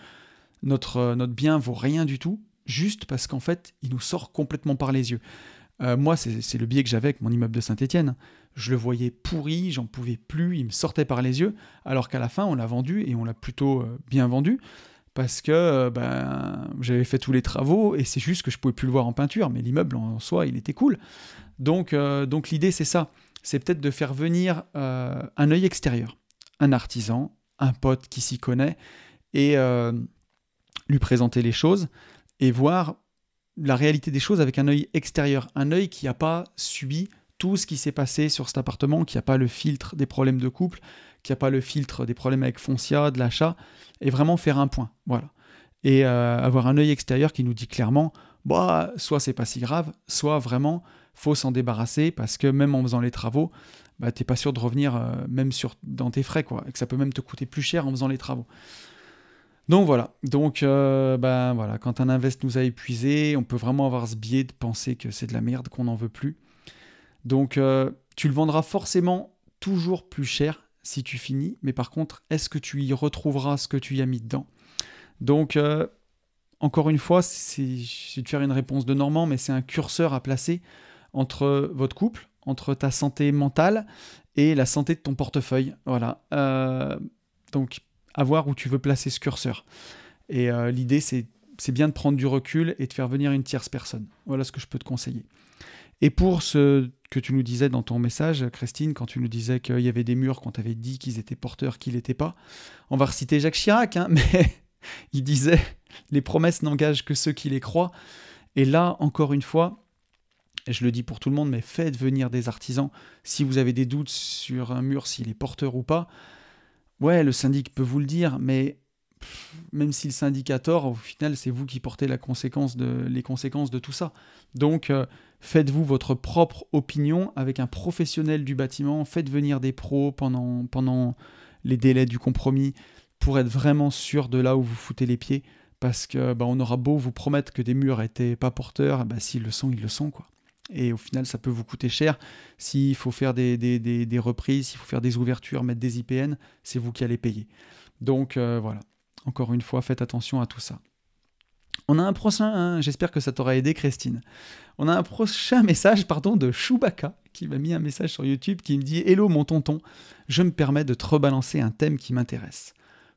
notre bien vaut rien du tout, juste parce qu'en fait, il nous sort complètement par les yeux. Moi, c'est le biais que j'avais avec mon immeuble de Saint-Étienne. Je le voyais pourri, j'en pouvais plus, il me sortait par les yeux, alors qu'à la fin, on l'a vendu, et on l'a plutôt bien vendu, parce que j'avais fait tous les travaux, et c'est juste que je pouvais plus le voir en peinture, mais l'immeuble en soi, il était cool. Donc l'idée, c'est ça. C'est peut-être de faire venir un œil extérieur, un artisan, un pote qui s'y connaît, et lui présenter les choses, et voir la réalité des choses avec un œil extérieur, un œil qui n'a pas subi tout ce qui s'est passé sur cet appartement, qui n'a pas le filtre des problèmes de couple, qui n'a pas le filtre des problèmes avec Foncia, de l'achat, et vraiment faire un point, voilà. Et avoir un œil extérieur qui nous dit clairement, soit c'est pas si grave, soit vraiment faut s'en débarrasser, parce que même en faisant les travaux, t'es pas sûr de revenir même dans tes frais, quoi, et que ça peut même te coûter plus cher en faisant les travaux. Donc voilà, voilà, quand un invest nous a épuisé, on peut vraiment avoir ce biais de penser que c'est de la merde, qu'on n'en veut plus. Donc tu le vendras forcément toujours plus cher si tu finis, mais par contre, est-ce que tu y retrouveras ce que tu y as mis dedans? Donc encore une fois, c'est de faire une réponse de Normand, mais c'est un curseur à placer entre votre couple, entre ta santé mentale et la santé de ton portefeuille. Voilà. Donc à voir où tu veux placer ce curseur. Et l'idée, c'est bien de prendre du recul et de faire venir une tierce personne. Voilà ce que je peux te conseiller. Et pour ce que tu nous disais dans ton message, Christine, quand tu nous disais qu'il y avait des murs qu'on t'avait dit qu'ils étaient porteurs, qu'ils l'étaient pas, on va reciter Jacques Chirac, hein, mais il disait « Les promesses n'engagent que ceux qui les croient ». Et là, encore une fois, et je le dis pour tout le monde, mais faites venir des artisans. Si vous avez des doutes sur un mur, s'il est porteur ou pas, ouais, le syndic peut vous le dire, mais même si le syndic a tort, au final, c'est vous qui portez les conséquences de tout ça. Donc, faites-vous votre propre opinion avec un professionnel du bâtiment. Faites venir des pros pendant les délais du compromis pour être vraiment sûr de là où vous foutez les pieds. Parce que on aura beau vous promettre que des murs n'étaient pas porteurs, s'ils le sont, ils le sont, quoi. Et au final, ça peut vous coûter cher. S'il faut faire des reprises, s'il faut faire des ouvertures, mettre des IPN, c'est vous qui allez payer. Donc voilà, encore une fois, faites attention à tout ça. On a un prochain, j'espère que ça t'aura aidé, Christine. On a un prochain message de Chewbacca, qui m'a mis un message sur YouTube qui me dit « Hello mon tonton, je me permets de te rebalancer un thème qui m'intéresse.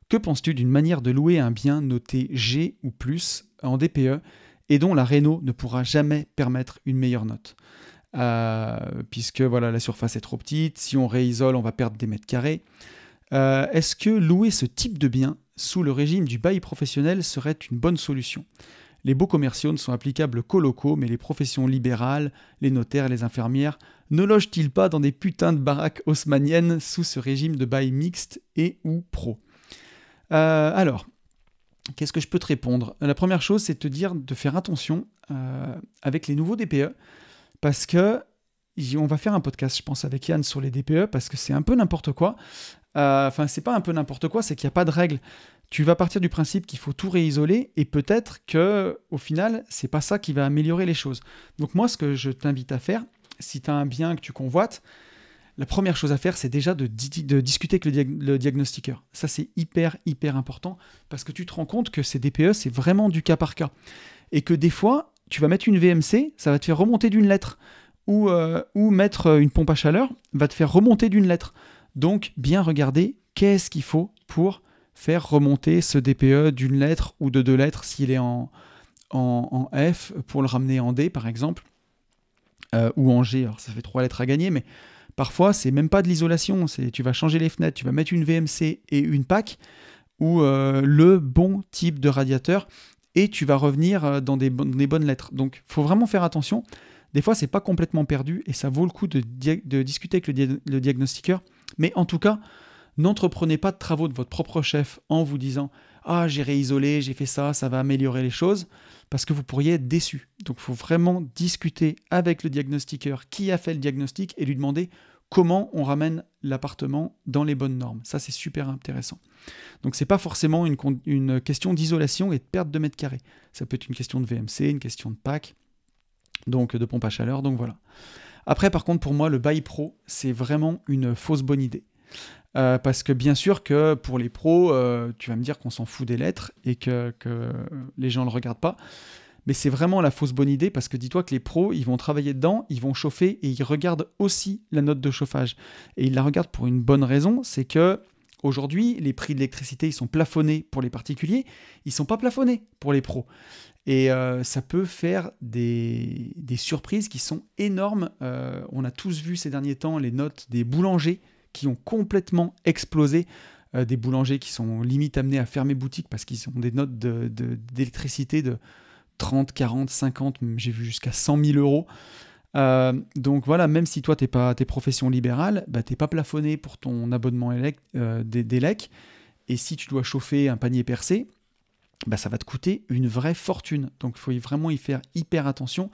Que penses-tu d'une manière de louer un bien noté G ou plus en DPE et dont la réno ne pourra jamais permettre une meilleure note ? puisque voilà, la surface est trop petite. Si on réisole, on va perdre des mètres carrés. Est-ce que louer ce type de bien sous le régime du bail professionnel serait une bonne solution ? Les baux commerciaux ne sont applicables qu'aux locaux, mais les professions libérales, les notaires, les infirmières, ne logent-ils pas dans des putains de baraques haussmanniennes sous ce régime de bail mixte et ou pro ? Alors, qu'est-ce que je peux te répondre ? La première chose, c'est de te dire de faire attention avec les nouveaux DPE, parce que on va faire un podcast, je pense, avec Yann sur les DPE, parce que c'est un peu n'importe quoi. Enfin, c'est pas un peu n'importe quoi, c'est qu'il n'y a pas de règle. Tu vas partir du principe qu'il faut tout réisoler, et peut-être que au final, c'est pas ça qui va améliorer les choses. Donc moi, ce que je t'invite à faire, si tu as un bien que tu convoites, la première chose à faire, c'est déjà de discuter avec le diagnostiqueur. Ça, c'est hyper important, parce que tu te rends compte que ces DPE, c'est vraiment du cas par cas. Et que des fois, tu vas mettre une VMC, ça va te faire remonter d'une lettre. Ou mettre une pompe à chaleur va te faire remonter d'une lettre. Donc, bien regarder qu'est-ce qu'il faut pour faire remonter ce DPE d'une lettre ou de 2 lettres s'il est en F, pour le ramener en D, par exemple, ou en G. Alors, ça fait 3 lettres à gagner, mais parfois, c'est même pas de l'isolation. Tu vas changer les fenêtres, tu vas mettre une VMC et une PAC, ou le bon type de radiateur, et tu vas revenir dans des bonnes lettres. Donc, il faut vraiment faire attention. Des fois, c'est pas complètement perdu et ça vaut le coup de discuter avec le diagnostiqueur. Mais en tout cas, n'entreprenez pas de travaux de votre propre chef en vous disant « Ah, j'ai réisolé, j'ai fait ça, ça va améliorer les choses », parce que vous pourriez être déçu. Donc, il faut vraiment discuter avec le diagnostiqueur qui a fait le diagnostic et lui demander comment on ramène l'appartement dans les bonnes normes. Ça, c'est super intéressant. Donc, c'est pas forcément une question d'isolation et de perte de mètres carrés. Ça peut être une question de VMC, une question de PAC, donc de pompe à chaleur, donc voilà. Après, par contre, pour moi, le bail pro, c'est vraiment une fausse bonne idée. Parce que bien sûr que pour les pros, tu vas me dire qu'on s'en fout des lettres et que les gens ne le regardent pas. Mais c'est vraiment la fausse bonne idée, parce que dis-toi que les pros, ils vont travailler dedans, ils vont chauffer et ils regardent aussi la note de chauffage. Et ils la regardent pour une bonne raison, c'est que aujourd'hui, les prix de l'électricité, ils sont plafonnés pour les particuliers, ils ne sont pas plafonnés pour les pros. Et ça peut faire des surprises qui sont énormes. On a tous vu ces derniers temps les notes des boulangers qui ont complètement explosé. Des boulangers qui sont limite amenés à fermer boutique parce qu'ils ont des notes d'électricité de 30, 40, 50, j'ai vu jusqu'à 100 000 euros. Donc voilà, même si toi, t'es profession libérale, t'es pas plafonné pour ton abonnement d'élec. Et si tu dois chauffer un panier percé, ça va te coûter une vraie fortune. Donc il faut vraiment y faire hyper attention.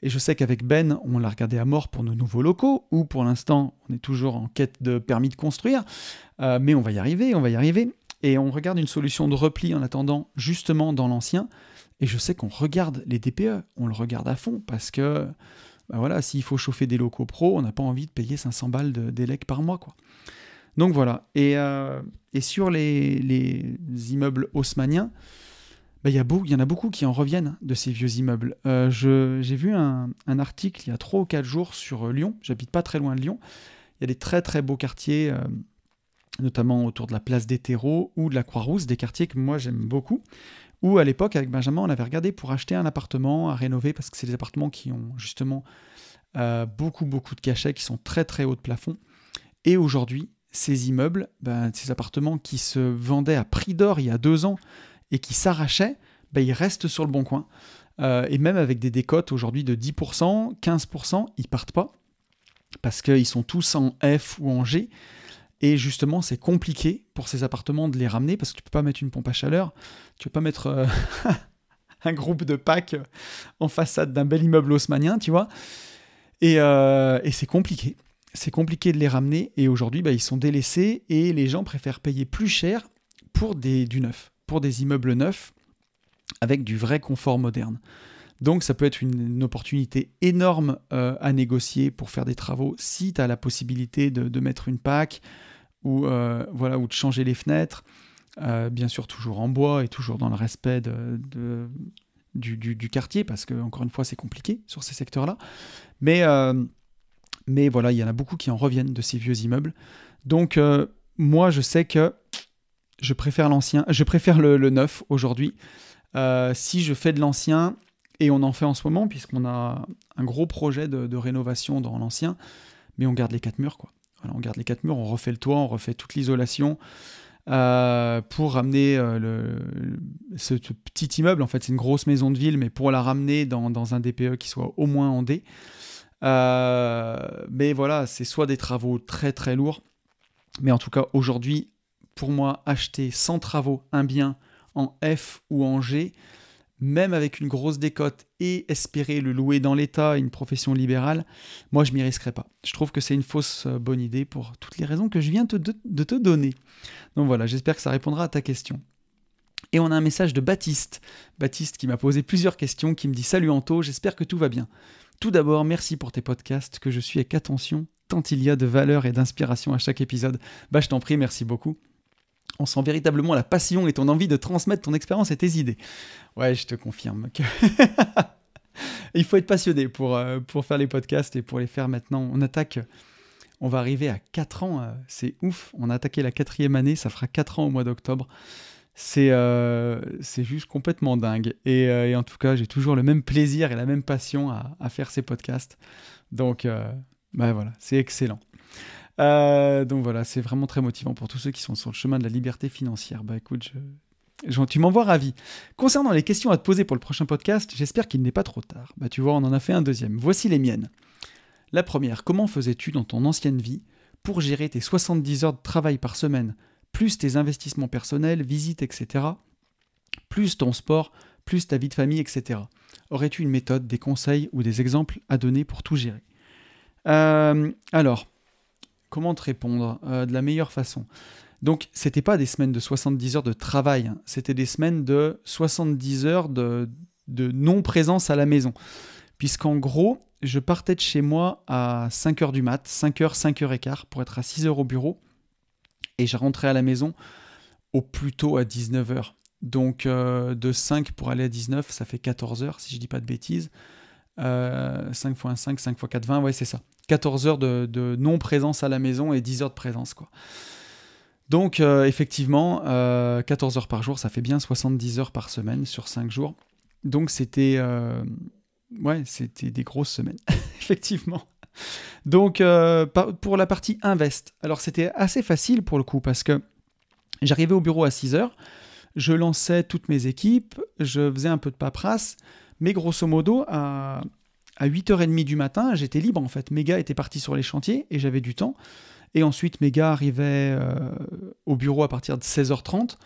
Et je sais qu'avec Ben, on l'a regardé à mort pour nos nouveaux locaux, où pour l'instant, on est toujours en quête de permis de construire. Mais on va y arriver. Et on regarde une solution de repli en attendant, justement dans l'ancien. Et je sais qu'on regarde les DPE, on le regarde à fond, parce que voilà, s'il faut chauffer des locaux pro, on n'a pas envie de payer 500 balles d'élec par mois, quoi. Donc voilà. Et sur les immeubles haussmanniens, il y en a beaucoup qui en reviennent de ces vieux immeubles. J'ai vu un article il y a 3 ou 4 jours sur Lyon. J'habite pas très loin de Lyon. Il y a des très très beaux quartiers, notamment autour de la place des Terreaux ou de la Croix-Rousse, des quartiers que moi j'aime beaucoup. Où à l'époque, avec Benjamin, on avait regardé pour acheter un appartement à rénover, parce que c'est des appartements qui ont justement beaucoup de cachets, qui sont très très hauts de plafond. Et aujourd'hui, ces immeubles, ces appartements qui se vendaient à prix d'or il y a 2 ans et qui s'arrachaient, ils restent sur le bon coin. Et même avec des décotes aujourd'hui de 10%, 15%, ils partent pas, parce qu'ils sont tous en F ou en G. Et justement, c'est compliqué pour ces appartements de les ramener, parce que tu peux pas mettre une pompe à chaleur, tu peux pas mettre un groupe de PAC en façade d'un bel immeuble haussmannien, tu vois. Et c'est compliqué. C'est compliqué de les ramener, et aujourd'hui, ils sont délaissés, et les gens préfèrent payer plus cher pour du neuf, pour des immeubles neufs, avec du vrai confort moderne. Donc ça peut être une opportunité énorme à négocier pour faire des travaux, si tu as la possibilité de mettre une PAC, ou de changer les fenêtres, bien sûr toujours en bois et toujours dans le respect du quartier, parce que encore une fois c'est compliqué sur ces secteurs-là. Mais voilà, il y en a beaucoup qui en reviennent de ces vieux immeubles. Donc moi je sais que je préfère le neuf aujourd'hui. Si je fais de l'ancien, Et on en fait en ce moment, puisqu'on a un gros projet de rénovation dans l'ancien, mais on garde les 4 murs, quoi. Voilà, on garde les 4 murs, on refait le toit, on refait toute l'isolation pour ramener ce petit immeuble. En fait, c'est une grosse maison de ville, mais pour la ramener dans un DPE qui soit au moins en D. Mais voilà, c'est soit des travaux très très lourds, mais en tout cas, aujourd'hui, pour moi, acheter sans travaux un bien en F ou en G, même avec une grosse décote et espérer le louer dans l'État, une profession libérale, moi je m'y risquerais pas. Je trouve que c'est une fausse bonne idée pour toutes les raisons que je viens de te donner. Donc voilà, j'espère que ça répondra à ta question. Et on a un message de Baptiste. Baptiste qui m'a posé plusieurs questions, qui me dit « Salut Anto, j'espère que tout va bien. Tout d'abord, merci pour tes podcasts que je suis avec attention, tant il y a de valeur et d'inspiration à chaque épisode. » Bah je t'en prie, merci beaucoup. On sent véritablement la passion et ton envie de transmettre ton expérience et tes idées. Ouais, je te confirme que il faut être passionné pour faire les podcasts et pour les faire maintenant. On va arriver à 4 ans, c'est ouf. On a attaqué la 4e année, ça fera 4 ans au mois d'octobre. C'est juste complètement dingue. Et en tout cas, j'ai toujours le même plaisir et la même passion à faire ces podcasts. Donc, bah voilà, c'est excellent. Donc voilà, c'est vraiment très motivant pour tous ceux qui sont sur le chemin de la liberté financière. Bah écoute, tu m'envoies ravi. Concernant les questions à te poser pour le prochain podcast, j'espère qu'il n'est pas trop tard. Bah tu vois, on en a fait un deuxième. Voici les miennes. La première, comment faisais-tu dans ton ancienne vie pour gérer tes 70 heures de travail par semaine, plus tes investissements personnels, visites, etc., plus ton sport, plus ta vie de famille, etc. Aurais-tu une méthode, des conseils ou des exemples à donner pour tout gérer ? Alors, comment te répondre de la meilleure façon ? Donc, c'était pas des semaines de 70 heures de travail, hein. C'était des semaines de 70 heures de non-présence à la maison. Puisqu'en gros, je partais de chez moi à 5h du mat, 5h, 5h15, pour être à 6h au bureau. Et je rentrais à la maison au plus tôt à 19h. Donc, de 5 pour aller à 19, ça fait 14h, si je dis pas de bêtises. 5 x 1, 5, 5 x 4, 20, ouais, c'est ça. 14 heures de non-présence à la maison et 10 heures de présence, quoi. Donc, effectivement, 14 heures par jour, ça fait bien 70 heures par semaine sur 5 jours. Donc, c'était des grosses semaines, effectivement. Donc, pour la partie invest, alors c'était assez facile pour le coup, parce que j'arrivais au bureau à 6 heures, je lançais toutes mes équipes, je faisais un peu de paperasse, mais grosso modo, à 8h30 du matin, j'étais libre en fait. Mes gars étaient partis sur les chantiers et j'avais du temps. Et ensuite, mes gars arrivaient au bureau à partir de 16h30.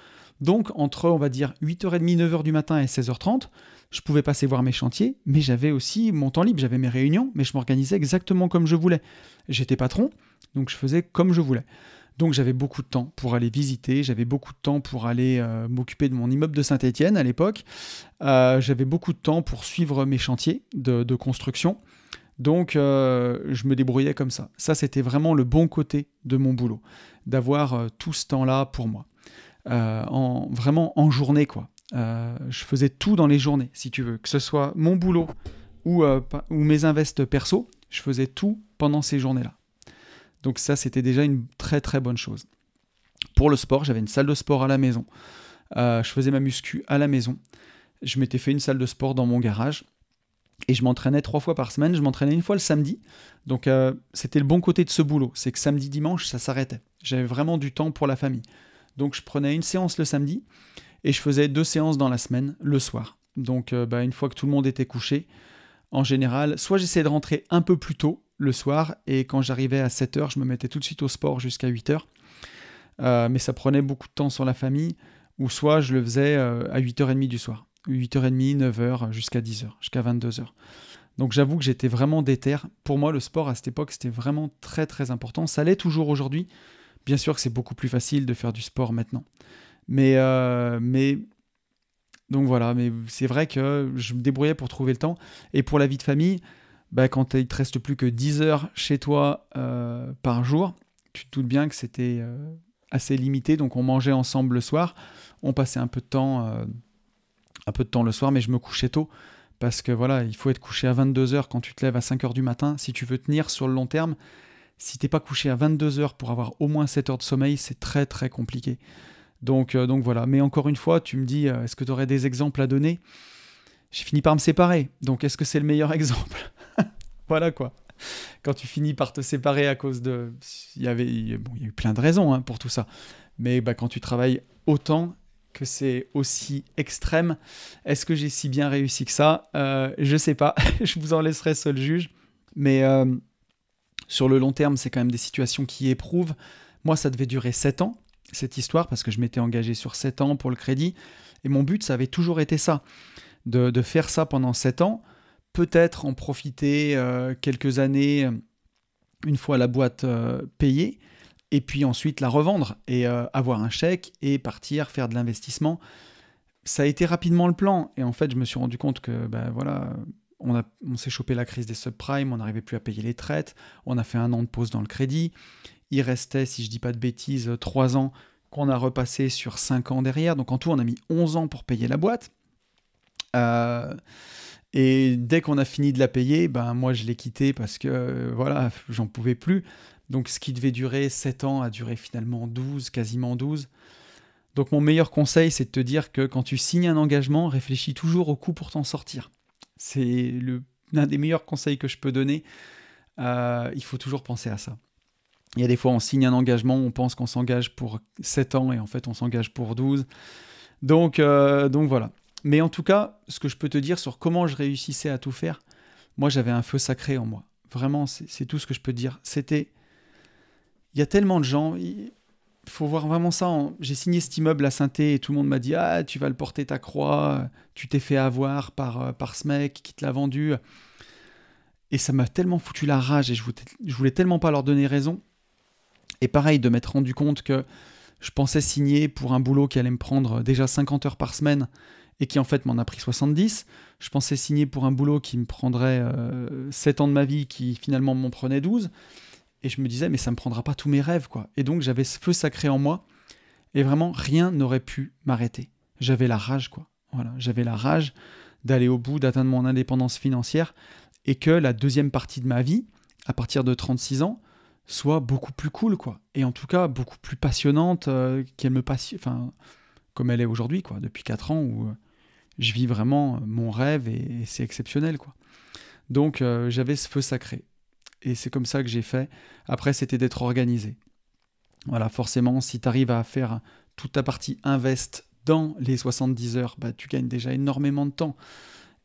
Donc, entre, on va dire, 8h30, 9h du matin et 16h30, je pouvais passer voir mes chantiers, mais j'avais aussi mon temps libre, j'avais mes réunions, mais je m'organisais exactement comme je voulais. J'étais patron, donc je faisais comme je voulais. Donc j'avais beaucoup de temps pour aller visiter, j'avais beaucoup de temps pour aller m'occuper de mon immeuble de Saint-Étienne à l'époque, j'avais beaucoup de temps pour suivre mes chantiers de construction, donc je me débrouillais comme ça. Ça, c'était vraiment le bon côté de mon boulot, d'avoir tout ce temps-là pour moi, vraiment en journée, quoi. Je faisais tout dans les journées, si tu veux, que ce soit mon boulot ou mes invests perso, je faisais tout pendant ces journées-là. Donc ça, c'était déjà une très très bonne chose. Pour le sport, j'avais une salle de sport à la maison. Je faisais ma muscu à la maison. Je m'étais fait une salle de sport dans mon garage. Et je m'entraînais 3 fois par semaine. Je m'entraînais une fois le samedi. Donc c'était le bon côté de ce boulot. C'est que samedi, dimanche, ça s'arrêtait. J'avais vraiment du temps pour la famille. Donc je prenais une séance le samedi. Et je faisais 2 séances dans la semaine, le soir. Donc une fois que tout le monde était couché, en général, soit j'essayais de rentrer un peu plus tôt, le soir, et quand j'arrivais à 7h, je me mettais tout de suite au sport jusqu'à 8h. Mais ça prenait beaucoup de temps sur la famille, ou soit je le faisais à 8h30 du soir. 8h30, 9h, jusqu'à 10h, jusqu'à 22h. Donc j'avoue que j'étais vraiment déter. Pour moi, le sport, à cette époque, c'était vraiment très très important. Ça l'est toujours aujourd'hui. Bien sûr que c'est beaucoup plus facile de faire du sport maintenant. Mais donc voilà, mais c'est vrai que je me débrouillais pour trouver le temps. Et pour la vie de famille, quand il ne te reste plus que 10 heures chez toi par jour, tu te doutes bien que c'était assez limité. Donc on mangeait ensemble le soir, on passait un peu de temps le soir, mais je me couchais tôt. Parce que voilà, il faut être couché à 22h quand tu te lèves à 5h du matin. Si tu veux tenir sur le long terme, si tu n'es pas couché à 22h pour avoir au moins 7 heures de sommeil, c'est très très compliqué. Donc voilà, mais encore une fois, tu me dis, est-ce que tu aurais des exemples à donner ? j'ai fini par me séparer. Donc, est-ce que c'est le meilleur exemple? Voilà quoi. Quand tu finis par te séparer à cause de... Bon, il y a eu plein de raisons, hein, pour tout ça. Mais quand tu travailles autant, que c'est aussi extrême, est-ce que j'ai si bien réussi que ça? Je sais pas. Je vous en laisserai seul juge. Mais sur le long terme, c'est quand même des situations qui éprouvent. Moi, ça devait durer 7 ans, cette histoire, parce que je m'étais engagé sur 7 ans pour le crédit. Et mon but, ça avait toujours été ça, de faire ça pendant 7 ans, peut-être en profiter quelques années, une fois la boîte payée, et puis ensuite la revendre, et avoir un chèque, et partir faire de l'investissement. Ça a été rapidement le plan, et en fait, je me suis rendu compte que, voilà... On s'est chopé la crise des subprimes, on n'arrivait plus à payer les traites, on a fait 1 an de pause dans le crédit. Il restait, si je dis pas de bêtises, 3 ans qu'on a repassé sur 5 ans derrière. Donc en tout, on a mis 11 ans pour payer la boîte. Et dès qu'on a fini de la payer, moi je l'ai quittée parce que voilà, j'en pouvais plus. Donc ce qui devait durer 7 ans a duré finalement 12, quasiment 12. Donc mon meilleur conseil, c'est de te dire que quand tu signes un engagement, réfléchis toujours au coût pour t'en sortir. C'est l'un des meilleurs conseils que je peux donner. Il faut toujours penser à ça. Il y a des fois, on signe un engagement, on pense qu'on s'engage pour 7 ans et en fait, on s'engage pour 12. Donc voilà. Mais en tout cas, ce que je peux te dire sur comment je réussissais à tout faire, moi, j'avais un feu sacré en moi. Vraiment, c'est tout ce que je peux te dire. Il y a tellement de gens... Il faut voir vraiment ça. J'ai signé cet immeuble à Saint-Thé et tout le monde m'a dit « Ah, tu vas le porter ta croix, tu t'es fait avoir par ce mec qui te l'a vendu. » Et ça m'a tellement foutu la rage et je voulais tellement pas leur donner raison. Et pareil, de m'être rendu compte que je pensais signer pour un boulot qui allait me prendre déjà 50 heures par semaine et qui en fait m'en a pris 70. Je pensais signer pour un boulot qui me prendrait 7 ans de ma vie, qui finalement m'en prenait 12. Et je me disais, mais ça me prendra pas tous mes rêves, quoi. Et donc, j'avais ce feu sacré en moi. Et vraiment, rien n'aurait pu m'arrêter. J'avais la rage, quoi. Voilà. J'avais la rage d'aller au bout, d'atteindre mon indépendance financière. Et que la deuxième partie de ma vie, à partir de 36 ans, soit beaucoup plus cool, quoi. Et en tout cas, beaucoup plus passionnante, qu'elle me passionne. Enfin, comme elle est aujourd'hui, quoi. Depuis 4 ans où je vis vraiment mon rêve et c'est exceptionnel, quoi. Donc, j'avais ce feu sacré. Et c'est comme ça que j'ai fait. Après, c'était d'être organisé. Voilà, forcément, si tu arrives à faire toute ta partie invest dans les 70 heures, tu gagnes déjà énormément de temps.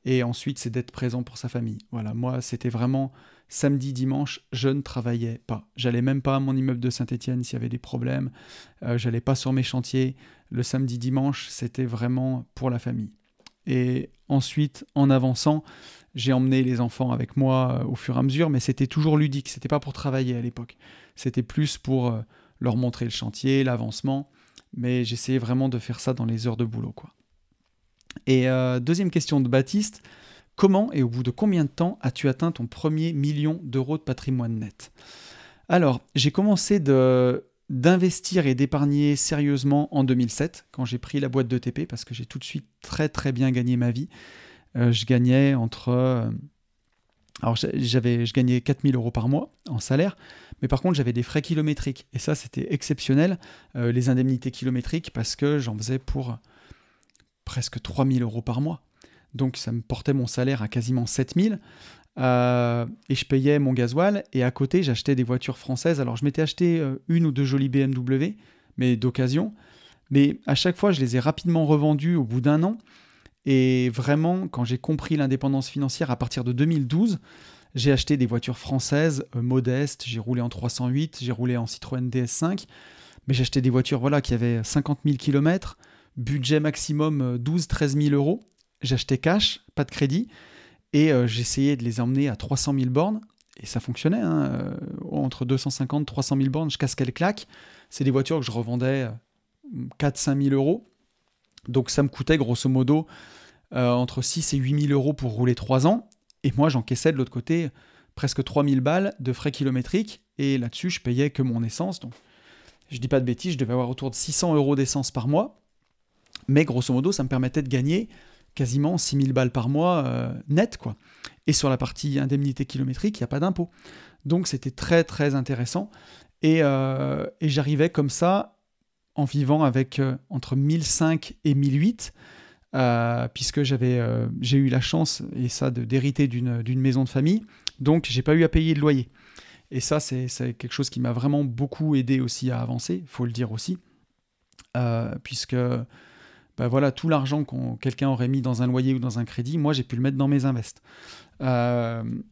Et ensuite, c'est d'être présent pour sa famille. Voilà, moi, c'était vraiment samedi, dimanche, je ne travaillais pas. J'allais même pas à mon immeuble de Saint-Étienne s'il y avait des problèmes. J'allais pas sur mes chantiers. Le samedi, dimanche, c'était vraiment pour la famille. Et ensuite, en avançant, j'ai emmené les enfants avec moi au fur et à mesure, mais c'était toujours ludique, c'était pas pour travailler à l'époque. C'était plus pour leur montrer le chantier, l'avancement, mais j'essayais vraiment de faire ça dans les heures de boulot, quoi. Et deuxième question de Baptiste, comment et au bout de combien de temps as-tu atteint ton premier 1 000 000 € de patrimoine net? Alors, j'ai commencé d'investir et d'épargner sérieusement en 2007, quand j'ai pris la boîte d'ETP, parce que j'ai tout de suite très très bien gagné ma vie. Je gagnais je gagnais 4 000 € par mois en salaire, mais par contre j'avais des frais kilométriques, et ça c'était exceptionnel, les indemnités kilométriques, parce que j'en faisais pour presque 3 000 € par mois. Donc ça me portait mon salaire à quasiment 7 000, et je payais mon gasoil, et à côté j'achetais des voitures françaises. Alors je m'étais acheté 1 ou 2 jolies BMW, mais d'occasion, mais à chaque fois je les ai rapidement revendues au bout d'1 an. Et vraiment, quand j'ai compris l'indépendance financière à partir de 2012, j'ai acheté des voitures françaises modestes. J'ai roulé en 308, j'ai roulé en Citroën DS5, mais j'ai acheté des voitures qui avaient 50 000 km, budget maximum 12-13 000 €. J'achetais cash, pas de crédit, et j'essayais de les emmener à 300 000 bornes, et ça fonctionnait, hein, entre 250 et 300 000 bornes, je casse qu'elle claque. C'est des voitures que je revendais 4-5 000 €. Donc ça me coûtait grosso modo entre 6 et 8 000 € pour rouler 3 ans. Et moi, j'encaissais de l'autre côté presque 3 000 balles de frais kilométriques. Et là-dessus, je payais que mon essence. Donc, je dis pas de bêtises, je devais avoir autour de 600 € d'essence par mois. Mais grosso modo, ça me permettait de gagner quasiment 6 000 balles par mois net, quoi. Et sur la partie indemnité kilométrique, il n'y a pas d'impôt. Donc c'était très très intéressant. Et j'arrivais comme ça, en vivant avec entre 1005 et 1008, puisque j'ai eu la chance, et ça, d'hériter d'une maison de famille. Donc, j'ai pas eu à payer de loyer. Et ça, c'est quelque chose qui m'a vraiment beaucoup aidé aussi à avancer, il faut le dire aussi, puisque bah voilà, tout l'argent que quelqu'un aurait mis dans un loyer ou dans un crédit, moi, j'ai pu le mettre dans mes invests.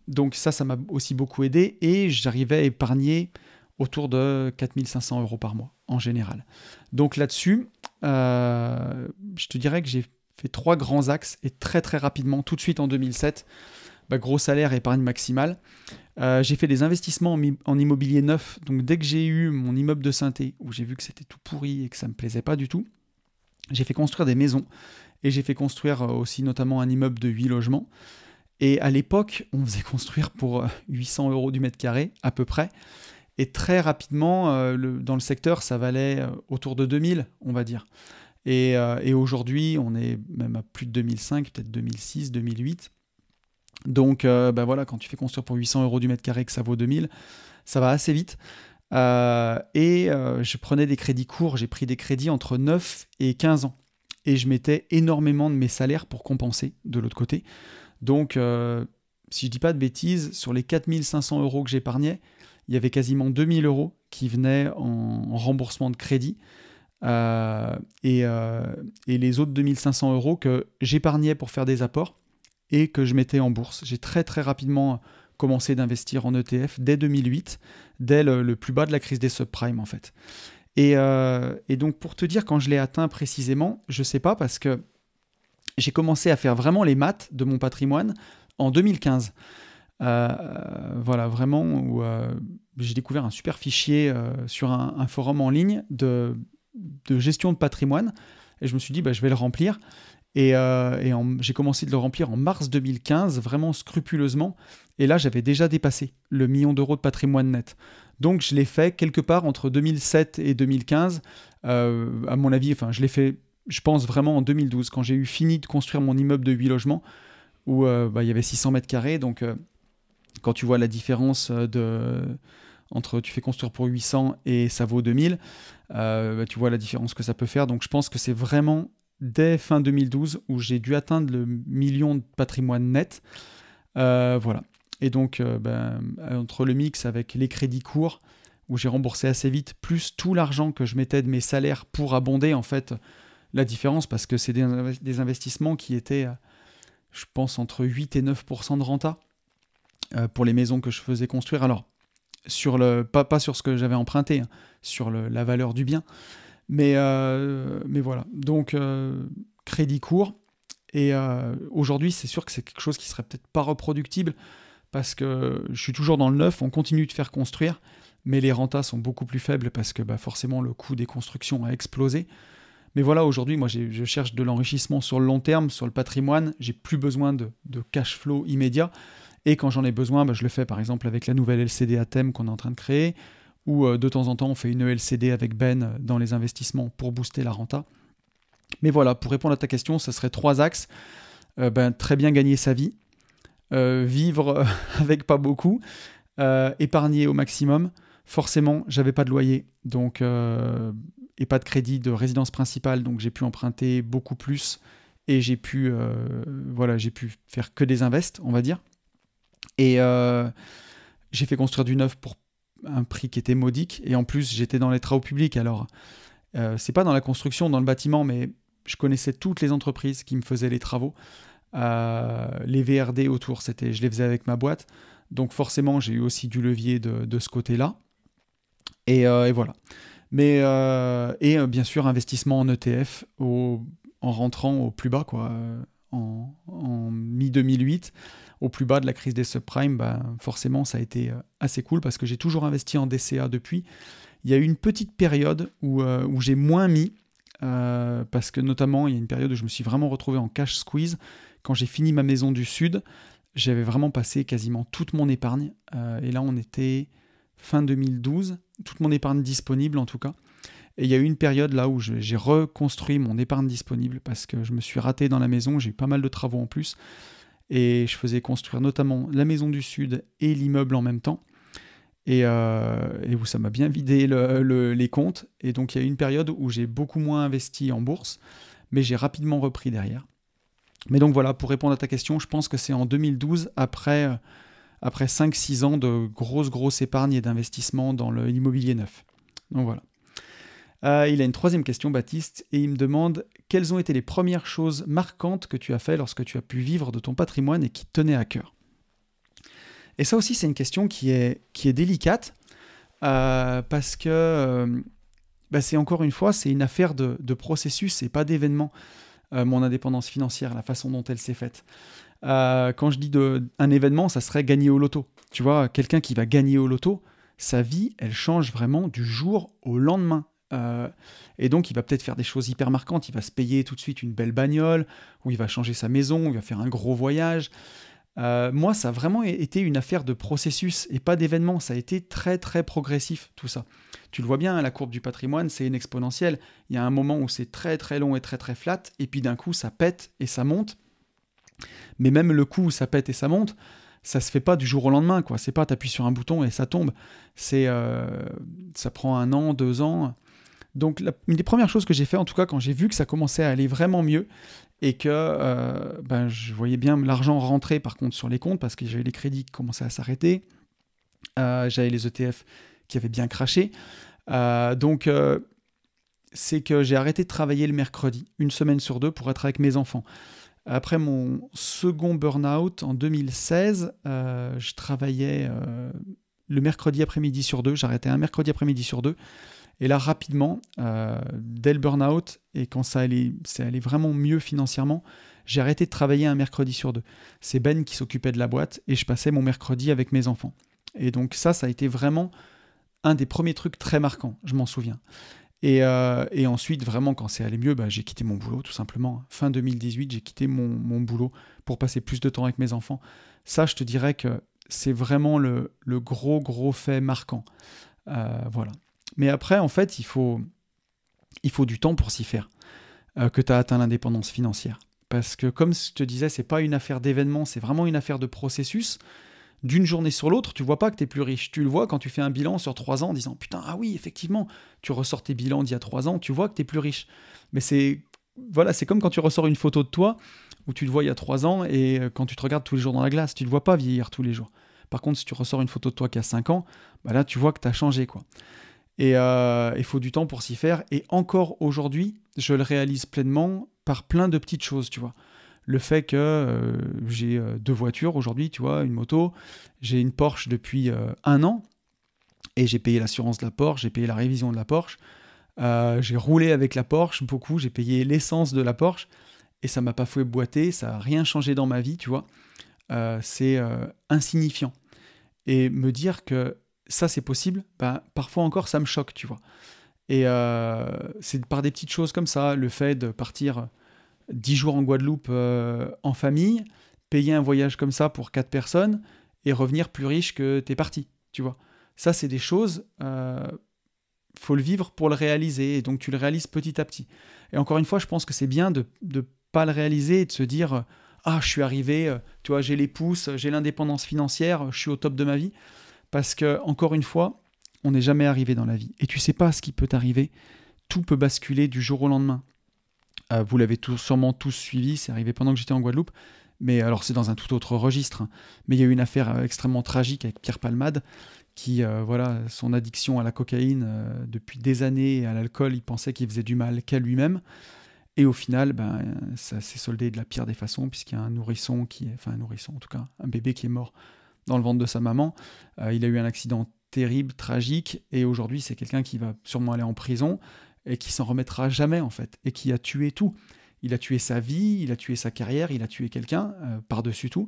Donc ça m'a aussi beaucoup aidé, et j'arrivais à épargner autour de 4500 euros par mois, en général. Donc là-dessus, je te dirais que j'ai fait 3 grands axes, et très très rapidement, tout de suite en 2007, bah, gros salaire, épargne maximale. J'ai fait des investissements en immobilier neuf. Donc dès que j'ai eu mon immeuble de synthé, où j'ai vu que c'était tout pourri et que ça me plaisait pas du tout, j'ai fait construire des maisons, et j'ai fait construire aussi notamment un immeuble de 8 logements. Et à l'époque, on faisait construire pour 800 euros du mètre carré à peu près. Et très rapidement, dans le secteur, ça valait autour de 2000, on va dire. Et aujourd'hui, on est même à plus de 2005, peut-être 2006, 2008. Donc, bah voilà, quand tu fais construire pour 800 euros du mètre carré, que ça vaut 2000, ça va assez vite. Je prenais des crédits courts, j'ai pris des crédits entre 9 et 15 ans. Et je mettais énormément de mes salaires pour compenser de l'autre côté. Donc, si je dis pas de bêtises, sur les 4500 euros que j'épargnais, il y avait quasiment 2000 euros qui venaient en remboursement de crédit. Et les autres 2500 euros que j'épargnais pour faire des apports et que je mettais en bourse. J'ai très très rapidement commencé d'investir en ETF dès 2008, dès le plus bas de la crise des subprimes en fait. Et donc pour te dire quand je l'ai atteint précisément, je sais pas, parce que j'ai commencé à faire vraiment les maths de mon patrimoine en 2015. Voilà, vraiment, où j'ai découvert un super fichier sur un forum en ligne de gestion de patrimoine, et je me suis dit, bah, je vais le remplir. J'ai commencé de le remplir en mars 2015, vraiment scrupuleusement, et là, j'avais déjà dépassé le 1 million d'euros de patrimoine net. Donc, je l'ai fait quelque part entre 2007 et 2015, à mon avis, enfin, je l'ai fait, je pense vraiment en 2012, quand j'ai eu fini de construire mon immeuble de 8 logements, où bah, il y avait 600 mètres carrés, donc quand tu vois la différence entre tu fais construire pour 800 et ça vaut 2000, bah, tu vois la différence que ça peut faire. Donc je pense que c'est vraiment dès fin 2012 où j'ai dû atteindre le million de patrimoine net. Voilà. Et donc entre le mix avec les crédits courts, où j'ai remboursé assez vite, plus tout l'argent que je mettais de mes salaires pour abonder en fait la différence, parce que c'est des investissements qui étaient, je pense, entre 8 et 9% de renta pour les maisons que je faisais construire. Alors, pas sur ce que j'avais emprunté, hein, sur la valeur du bien. Mais voilà. Donc, crédit court. Et aujourd'hui, c'est sûr que c'est quelque chose qui serait peut-être pas reproductible, parce que je suis toujours dans le neuf, on continue de faire construire, mais les rentas sont beaucoup plus faibles parce que bah, forcément le coût des constructions a explosé. Mais voilà, aujourd'hui, moi, je cherche de l'enrichissement sur le long terme, sur le patrimoine. J'ai plus besoin de cash flow immédiat. Et quand j'en ai besoin, bah, je le fais par exemple avec la nouvelle LCD à thème qu'on est en train de créer, ou de temps en temps, on fait une LCD avec Ben dans les investissements pour booster la renta. Mais voilà, pour répondre à ta question, ça serait 3 axes. Très bien gagner sa vie, vivre avec pas beaucoup, épargner au maximum. Forcément, j'avais pas de loyer, donc et pas de crédit de résidence principale, donc j'ai pu emprunter beaucoup plus, et j'ai pu faire que des invests, on va dire. Et j'ai fait construire du neuf pour un prix qui était modique, et en plus j'étais dans les travaux publics. Alors c'est pas dans la construction, dans le bâtiment, mais je connaissais toutes les entreprises qui me faisaient les travaux, les VRD autour, je les faisais avec ma boîte, donc forcément j'ai eu aussi du levier de ce côté-là. Et voilà. Mais bien sûr, investissement en ETF en rentrant au plus bas, quoi, en mi-2008, au plus bas de la crise des subprimes. Bah, forcément, ça a été assez cool, parce que j'ai toujours investi en DCA depuis. Il y a eu une petite période où j'ai moins mis, parce que notamment, il y a une période où je me suis vraiment retrouvé en cash squeeze. Quand j'ai fini ma maison du Sud, j'avais vraiment passé quasiment toute mon épargne. Et là, on était fin 2012, toute mon épargne disponible en tout cas. Et il y a eu une période là où j'ai reconstruit mon épargne disponible, parce que je me suis raté dans la maison, j'ai eu pas mal de travaux en plus, et je faisais construire notamment la maison du Sud et l'immeuble en même temps, et où ça m'a bien vidé les comptes. Et donc il y a eu une période où j'ai beaucoup moins investi en bourse, mais j'ai rapidement repris derrière. Mais donc voilà, pour répondre à ta question, je pense que c'est en 2012, après 5-6 ans de grosse épargne et d'investissement dans l'immobilier neuf. Donc voilà. Il a une troisième question, Baptiste, et il me demande quelles ont été les premières choses marquantes que tu as fait lorsque tu as pu vivre de ton patrimoine et qui te tenaient à cœur. Et ça aussi, c'est une question qui est délicate, parce que c'est encore une fois, c'est une affaire de processus et pas d'événement, mon indépendance financière, la façon dont elle s'est faite. Quand je dis un événement, ça serait gagner au loto. Tu vois, quelqu'un qui va gagner au loto, sa vie, elle change vraiment du jour au lendemain. Et donc, il va peut-être faire des choses hyper marquantes. Il va se payer tout de suite une belle bagnole, ou il va changer sa maison, ou il va faire un gros voyage. Moi, ça a vraiment été une affaire de processus et pas d'événement. Ça a été très, très progressif, tout ça. Tu le vois bien, la courbe du patrimoine, c'est une exponentielle. Il y a un moment où c'est très, très long et très, très flat, et puis d'un coup, ça pète et ça monte. Mais même le coup où ça pète et ça monte, ça se fait pas du jour au lendemain, quoi. C'est pas t'appuies sur un bouton et ça tombe. Ça prend 1 an, 2 ans. Donc, une des premières choses que j'ai fait, en tout cas, quand j'ai vu que ça commençait à aller vraiment mieux et que je voyais bien l'argent rentrer, par contre, sur les comptes, parce que j'avais les crédits qui commençaient à s'arrêter, j'avais les ETF qui avaient bien craché. C'est que j'ai arrêté de travailler le mercredi, 1 semaine sur 2, pour être avec mes enfants. Après mon second burn-out, en 2016, je travaillais le mercredi après-midi sur 2, j'arrêtais un mercredi après-midi sur 2. Et là, rapidement, dès le burn-out, et quand ça allait vraiment mieux financièrement, j'ai arrêté de travailler un mercredi sur 2. C'est Ben qui s'occupait de la boîte, et je passais mon mercredi avec mes enfants. Et donc ça a été vraiment un des premiers trucs très marquants, je m'en souviens. Et ensuite, vraiment, quand c'est allé mieux, j'ai quitté mon boulot, tout simplement. Fin 2018, j'ai quitté mon boulot pour passer plus de temps avec mes enfants. Ça, je te dirais que c'est vraiment le gros fait marquant. Voilà. Mais après, en fait, il faut du temps pour s'y faire, que tu as atteint l'indépendance financière. Parce que, comme je te disais, c'est pas une affaire d'événement, c'est vraiment une affaire de processus. D'une journée sur l'autre, tu vois pas que tu es plus riche. Tu le vois quand tu fais un bilan sur 3 ans en disant « Putain, ah oui, effectivement, tu ressors tes bilans d'il y a 3 ans, tu vois que tu es plus riche. » Mais c'est comme quand tu ressors une photo de toi, où tu te vois il y a 3 ans, et quand tu te regardes tous les jours dans la glace, tu ne te vois pas vieillir tous les jours. Par contre, si tu ressors une photo de toi qui a 5 ans, là, tu vois que tu as changé, quoi. Et il faut du temps pour s'y faire. Et encore aujourd'hui, je le réalise pleinement par plein de petites choses, tu vois. Le fait que j'ai 2 voitures aujourd'hui, tu vois, une moto. J'ai une Porsche depuis 1 an. Et j'ai payé l'assurance de la Porsche, j'ai payé la révision de la Porsche. J'ai roulé avec la Porsche beaucoup, j'ai payé l'essence de la Porsche. Et ça m'a pas fait boiter, ça n'a rien changé dans ma vie, tu vois. C'est insignifiant. Et me dire que ça c'est possible, parfois encore ça me choque, tu vois. Et c'est par des petites choses comme ça, le fait de partir 10 jours en Guadeloupe en famille, payer un voyage comme ça pour 4 personnes et revenir plus riche que t'es parti, tu vois. Ça c'est des choses, faut le vivre pour le réaliser, et donc tu le réalises petit à petit. Et encore une fois, je pense que c'est bien de pas le réaliser et de se dire ah, je suis arrivé, tu vois, j'ai les pouces, j'ai l'indépendance financière, je suis au top de ma vie. Parce que, encore une fois, on n'est jamais arrivé dans la vie. Et tu sais pas ce qui peut t'arriver. Tout peut basculer du jour au lendemain. Vous l'avez sûrement tous suivi, c'est arrivé pendant que j'étais en Guadeloupe. Mais alors, c'est dans un tout autre registre. Hein. Mais il y a eu une affaire extrêmement tragique avec Pierre Palmade, qui, son addiction à la cocaïne depuis des années et à l'alcool, il pensait qu'il faisait du mal qu'à lui-même. Et au final, ça s'est soldé de la pire des façons, puisqu'il y a un nourrisson un nourrisson en tout cas, un bébé qui est mort dans le ventre de sa maman. Il a eu un accident terrible, tragique, et aujourd'hui, c'est quelqu'un qui va sûrement aller en prison et qui s'en remettra jamais, en fait, et qui a tué tout. Il a tué sa vie, il a tué sa carrière, il a tué quelqu'un par-dessus tout.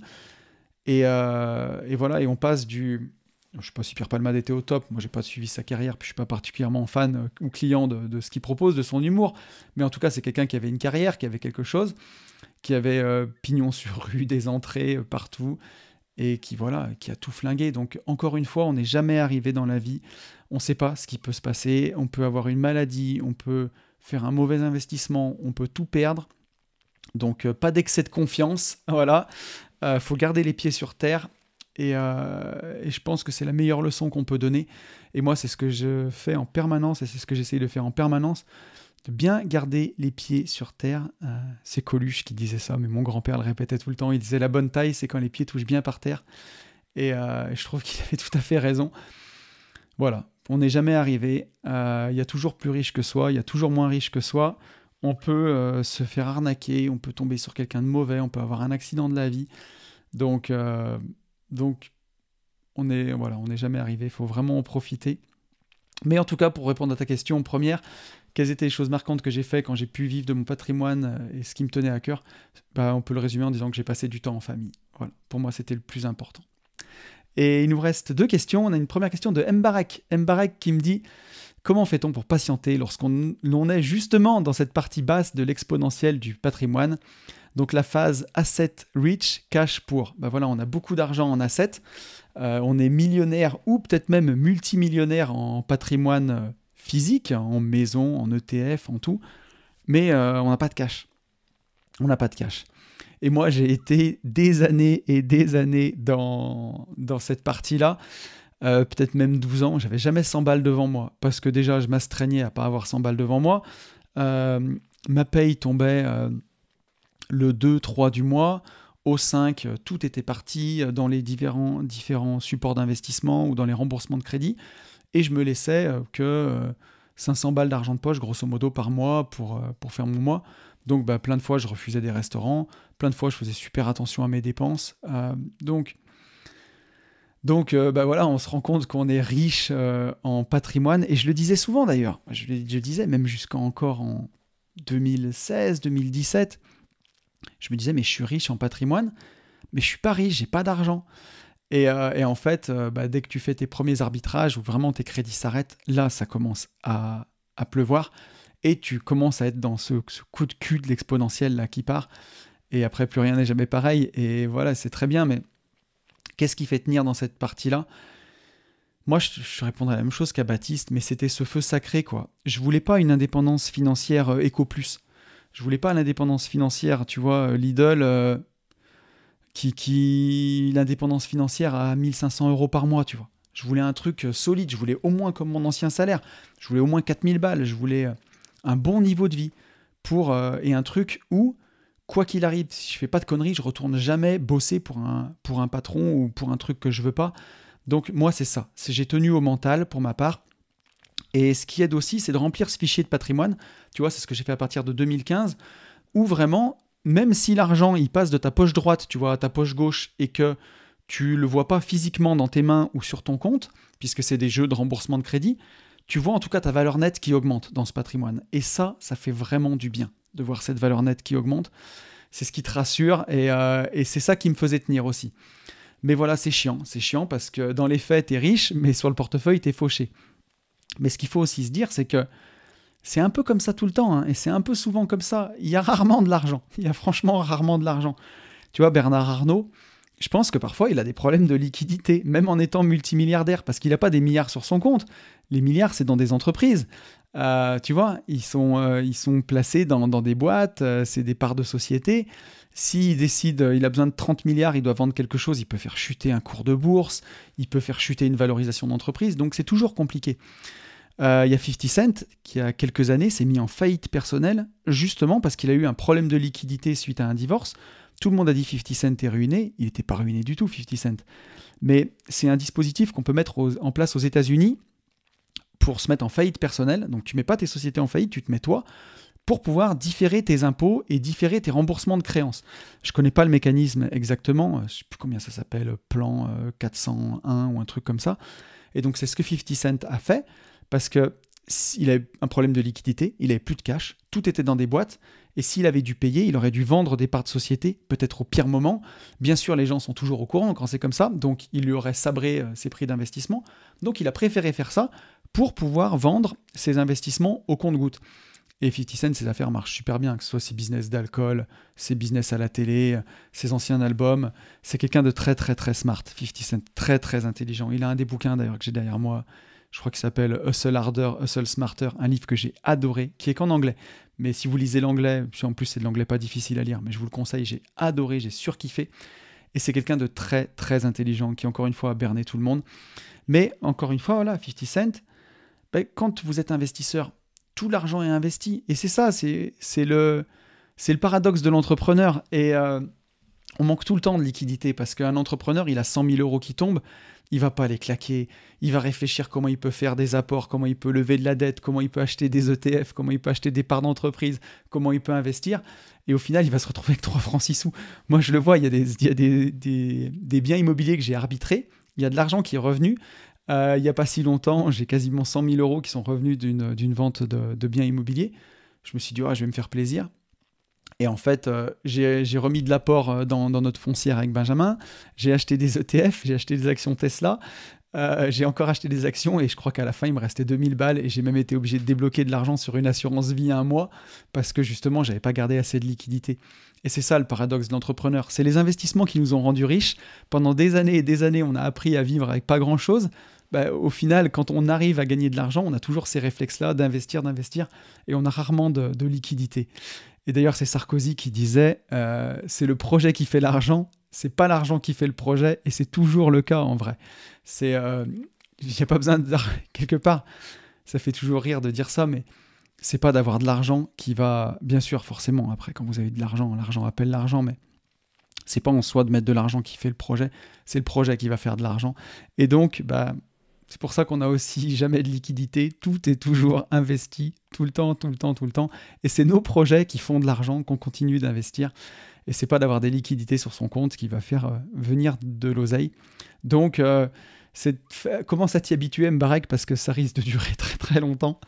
Et voilà, et on passe du... Je ne sais pas si Pierre Palmade était au top, moi j'ai pas suivi sa carrière, puis je suis pas particulièrement fan ou client de ce qu'il propose, de son humour, mais en tout cas c'est quelqu'un qui avait une carrière, qui avait quelque chose, qui avait pignon sur rue, des entrées partout, et qui a tout flingué. Donc encore une fois, on n'est jamais arrivé dans la vie, on ne sait pas ce qui peut se passer, on peut avoir une maladie, on peut faire un mauvais investissement, on peut tout perdre, donc pas d'excès de confiance, voilà, faut garder les pieds sur terre. Et je pense que c'est la meilleure leçon qu'on peut donner. Et moi, c'est ce que je fais en permanence, et c'est ce que j'essaye de faire en permanence, de bien garder les pieds sur terre. C'est Coluche qui disait ça, mais mon grand-père le répétait tout le temps. Il disait la bonne taille, c'est quand les pieds touchent bien par terre. Et je trouve qu'il avait tout à fait raison. Voilà, on n'est jamais arrivé. Il y a toujours plus riche que soi, il y a toujours moins riche que soi. On peut se faire arnaquer, on peut tomber sur quelqu'un de mauvais, on peut avoir un accident de la vie. Donc on n'est jamais arrivé. Il faut vraiment en profiter. Mais en tout cas, pour répondre à ta question première, quelles étaient les choses marquantes que j'ai fait quand j'ai pu vivre de mon patrimoine et ce qui me tenait à cœur, on peut le résumer en disant que j'ai passé du temps en famille. Voilà, pour moi, c'était le plus important. Et il nous reste 2 questions. On a une première question de Mbarek. Mbarek qui me dit « Comment fait-on pour patienter lorsqu'on est justement dans cette partie basse de l'exponentielle du patrimoine ?» Donc la phase asset rich, cash poor. Voilà, on a beaucoup d'argent en assets. On est millionnaire ou peut-être même multimillionnaire en patrimoine physique, en maison, en ETF, en tout. Mais on n'a pas de cash. On n'a pas de cash. Et moi, j'ai été des années et des années dans cette partie-là. Peut-être même 12 ans. J'avais jamais 100 balles devant moi. Parce que déjà, je m'astreignais à pas avoir 100 balles devant moi. Ma paye tombait le 2-3 du mois. Au 5, tout était parti dans les différents supports d'investissement ou dans les remboursements de crédit. Et je me laissais que 500 balles d'argent de poche, grosso modo, par mois pour faire mon mois. Donc, plein de fois, je refusais des restaurants. Plein de fois, je faisais super attention à mes dépenses. Donc, voilà, on se rend compte qu'on est riche en patrimoine. Et je le disais souvent, d'ailleurs. Je disais, même encore en 2016, 2017, je me disais, mais je suis riche en patrimoine, mais je suis pas riche, j'ai pas d'argent. Et en fait, dès que tu fais tes premiers arbitrages, où vraiment tes crédits s'arrêtent, là, ça commence à pleuvoir. Et tu commences à être dans ce coup de cul de l'exponentiel là qui part. Et après, plus rien n'est jamais pareil. Et voilà, c'est très bien, mais qu'est-ce qui fait tenir dans cette partie-là ? Moi, je répondrais la même chose qu'à Baptiste, mais c'était ce feu sacré, quoi. Je voulais pas une indépendance financière Ecoplus. Je voulais pas l'indépendance financière, tu vois, Lidl, l'indépendance financière à 1 500 € par mois, tu vois. Je voulais un truc solide, je voulais au moins comme mon ancien salaire, je voulais au moins 4 000 balles, je voulais un bon niveau de vie et un truc où, quoi qu'il arrive, si je fais pas de conneries, je retourne jamais bosser pour un patron ou pour un truc que je veux pas. Donc moi, c'est ça. J'ai tenu au mental pour ma part. Et ce qui aide aussi, c'est de remplir ce fichier de patrimoine. Tu vois, c'est ce que j'ai fait à partir de 2015, où vraiment, même si l'argent, il passe de ta poche droite, tu vois, à ta poche gauche, et que tu le vois pas physiquement dans tes mains ou sur ton compte, puisque c'est des jeux de remboursement de crédit, tu vois en tout cas ta valeur nette qui augmente dans ce patrimoine. Et ça fait vraiment du bien de voir cette valeur nette qui augmente. C'est ce qui te rassure, et c'est ça qui me faisait tenir aussi. Mais voilà, c'est chiant parce que dans les faits, t'es riche, mais sur le portefeuille, t'es fauché. Mais ce qu'il faut aussi se dire, c'est que c'est un peu comme ça tout le temps, hein, et c'est un peu souvent comme ça. Il y a rarement de l'argent. Il y a franchement rarement de l'argent. Tu vois, Bernard Arnault, je pense que parfois, il a des problèmes de liquidité, même en étant multimilliardaire, parce qu'il n'a pas des milliards sur son compte. Les milliards, c'est dans des entreprises. Tu vois, ils sont placés dans des boîtes, c'est des parts de société. S'il décide, il a besoin de 30 milliards, il doit vendre quelque chose, il peut faire chuter un cours de bourse, il peut faire chuter une valorisation d'entreprise, donc c'est toujours compliqué. Il y a 50 Cent qui, il y a quelques années, s'est mis en faillite personnelle, justement parce qu'il a eu un problème de liquidité suite à un divorce. Tout le monde a dit 50 Cent est ruiné, il n'était pas ruiné du tout, 50 Cent. Mais c'est un dispositif qu'on peut mettre en place aux États-Unis pour se mettre en faillite personnelle. Donc tu ne mets pas tes sociétés en faillite, tu te mets toi, pour pouvoir différer tes impôts et différer tes remboursements de créances. Je ne connais pas le mécanisme exactement, je ne sais plus combien ça s'appelle, plan 401 ou un truc comme ça. Et donc c'est ce que 50 Cent a fait, parce qu'il a un problème de liquidité, il n'avait plus de cash, tout était dans des boîtes, et s'il avait dû payer, il aurait dû vendre des parts de société, peut-être au pire moment. Bien sûr, les gens sont toujours au courant quand c'est comme ça, donc il lui aurait sabré ses prix d'investissement. Donc il a préféré faire ça pour pouvoir vendre ses investissements au compte-gouttes. Et 50 Cent, ses affaires marchent super bien, que ce soit ses business d'alcool, ses business à la télé, ses anciens albums. C'est quelqu'un de très très très smart, 50 Cent, très très intelligent. Il a un des bouquins d'ailleurs que j'ai derrière moi, je crois qu'il s'appelle Hustle Harder, Hustle Smarter, un livre que j'ai adoré, qui est qu'en anglais. Mais si vous lisez l'anglais, en plus c'est de l'anglais pas difficile à lire, mais je vous le conseille, j'ai adoré, j'ai surkiffé. Et c'est quelqu'un de très très intelligent, qui encore une fois a berné tout le monde. Mais encore une fois, voilà, 50 Cent, quand vous êtes investisseur, tout l'argent est investi. Et c'est ça, c'est le paradoxe de l'entrepreneur. Et on manque tout le temps de liquidité parce qu'un entrepreneur, il a 100 000 euros qui tombent, il va pas les claquer, il va réfléchir comment il peut faire des apports, comment il peut lever de la dette, comment il peut acheter des ETF, comment il peut acheter des parts d'entreprise, comment il peut investir. Et au final, il va se retrouver avec 3 francs 6 sous. Moi, je le vois, il y a des biens immobiliers que j'ai arbitrés, il y a de l'argent qui est revenu. Il n'y a pas si longtemps, j'ai quasiment 100 000 euros qui sont revenus d'une vente de biens immobiliers. Je me suis dit, je vais me faire plaisir. Et en fait, j'ai remis de l'apport dans notre foncière avec Benjamin. J'ai acheté des ETF, j'ai acheté des actions Tesla. J'ai encore acheté des actions et je crois qu'à la fin, il me restait 2000 balles et j'ai même été obligé de débloquer de l'argent sur une assurance vie à un mois parce que justement, je n'avais pas gardé assez de liquidité. Et c'est ça le paradoxe de l'entrepreneur. C'est les investissements qui nous ont rendus riches. Pendant des années et des années, on a appris à vivre avec pas grand-chose. Au final, quand on arrive à gagner de l'argent, on a toujours ces réflexes-là d'investir, et on a rarement de liquidité. Et d'ailleurs, c'est Sarkozy qui disait c'est le projet qui fait l'argent, c'est pas l'argent qui fait le projet, et c'est toujours le cas en vrai. Il n'y a pas besoin de quelque part. Ça fait toujours rire de dire ça, mais c'est pas d'avoir de l'argent qui va, bien sûr, forcément. Après, quand vous avez de l'argent, l'argent appelle l'argent, mais c'est pas en soi de mettre de l'argent qui fait le projet, c'est le projet qui va faire de l'argent. Et donc, c'est pour ça qu'on n'a aussi jamais de liquidité. Tout est toujours investi, tout le temps. Et c'est nos projets qui font de l'argent, qu'on continue d'investir. Et c'est pas d'avoir des liquidités sur son compte qui va faire venir de l'oseille. Donc, commence à t'y habituer, Mbarek, parce que ça risque de durer très très longtemps.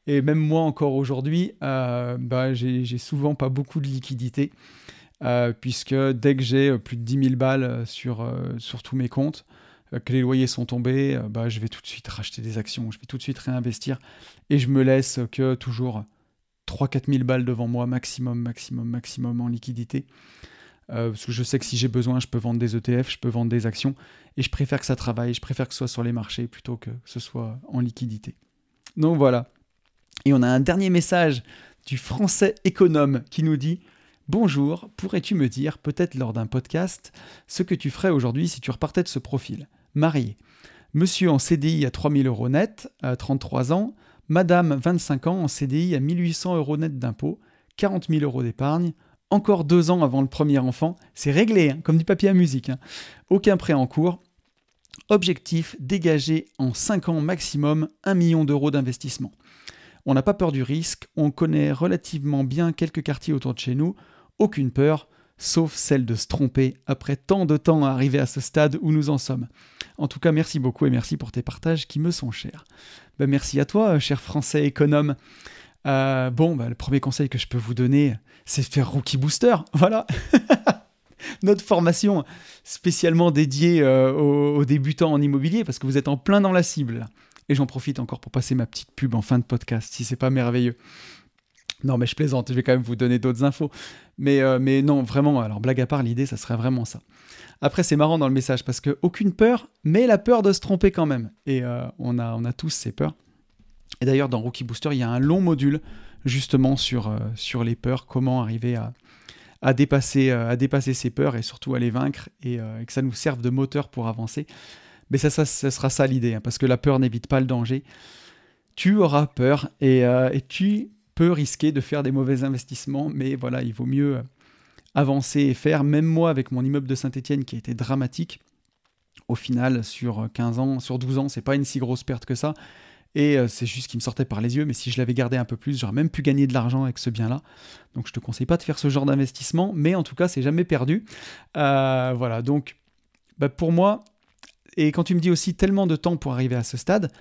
Et même moi, encore aujourd'hui, j'ai souvent pas beaucoup de liquidité. Puisque dès que j'ai plus de 10 000 balles sur tous mes comptes, que les loyers sont tombés, je vais tout de suite racheter des actions, je vais tout de suite réinvestir et je me laisse que toujours 3-4 000 balles devant moi, maximum en liquidité. Parce que je sais que si j'ai besoin, je peux vendre des ETF, je peux vendre des actions et je préfère que ça travaille, je préfère que ce soit sur les marchés plutôt que ce soit en liquidité. Donc voilà. Et on a un dernier message du Français économe qui nous dit: bonjour, pourrais-tu me dire, peut-être lors d'un podcast, ce que tu ferais aujourd'hui si tu repartais de ce profil? Marié. Monsieur en CDI à 3 000 euros net, à 33 ans. Madame, 25 ans, en CDI à 1 800 euros net d'impôts, 40 000 euros d'épargne. Encore 2 ans avant le premier enfant. C'est réglé, comme du papier à musique. Aucun prêt en cours. Objectif, dégager en 5 ans maximum 1 million d'euros d'investissement. On n'a pas peur du risque. On connaît relativement bien quelques quartiers autour de chez nous. Aucune peur, sauf celle de se tromper après tant de temps à arriver à ce stade où nous en sommes. En tout cas, merci beaucoup et merci pour tes partages qui me sont chers. Merci à toi, cher Français économe. Le premier conseil que je peux vous donner, c'est de faire Rookie Booster. Voilà. Notre formation spécialement dédiée aux débutants en immobilier, parce que vous êtes en plein dans la cible. Et j'en profite encore pour passer ma petite pub en fin de podcast, si c'est pas merveilleux. Non, mais je plaisante, je vais quand même vous donner d'autres infos. Mais non, vraiment, alors blague à part, l'idée, ça serait vraiment ça. Après, c'est marrant dans le message, parce qu'aucune peur, mais la peur de se tromper quand même. Et on a tous ces peurs. Et d'ailleurs, dans Rookie Booster, il y a un long module, justement, sur les peurs, comment arriver à dépasser ces peurs, et surtout à les vaincre, et que ça nous serve de moteur pour avancer. Mais ça sera ça l'idée, parce que la peur n'évite pas le danger. Tu auras peur, et tu peux risquer de faire des mauvais investissements, mais voilà, il vaut mieux avancer et faire. Même moi, avec mon immeuble de Saint-Étienne qui a été dramatique, au final, sur 15 ans, sur 12 ans, c'est pas une si grosse perte que ça, et c'est juste qu'il me sortait par les yeux, mais si je l'avais gardé un peu plus, j'aurais même pu gagner de l'argent avec ce bien-là. Donc je te conseille pas de faire ce genre d'investissement, mais en tout cas, c'est jamais perdu. Voilà, donc pour moi, et quand tu me dis aussi tellement de temps pour arriver à ce stade,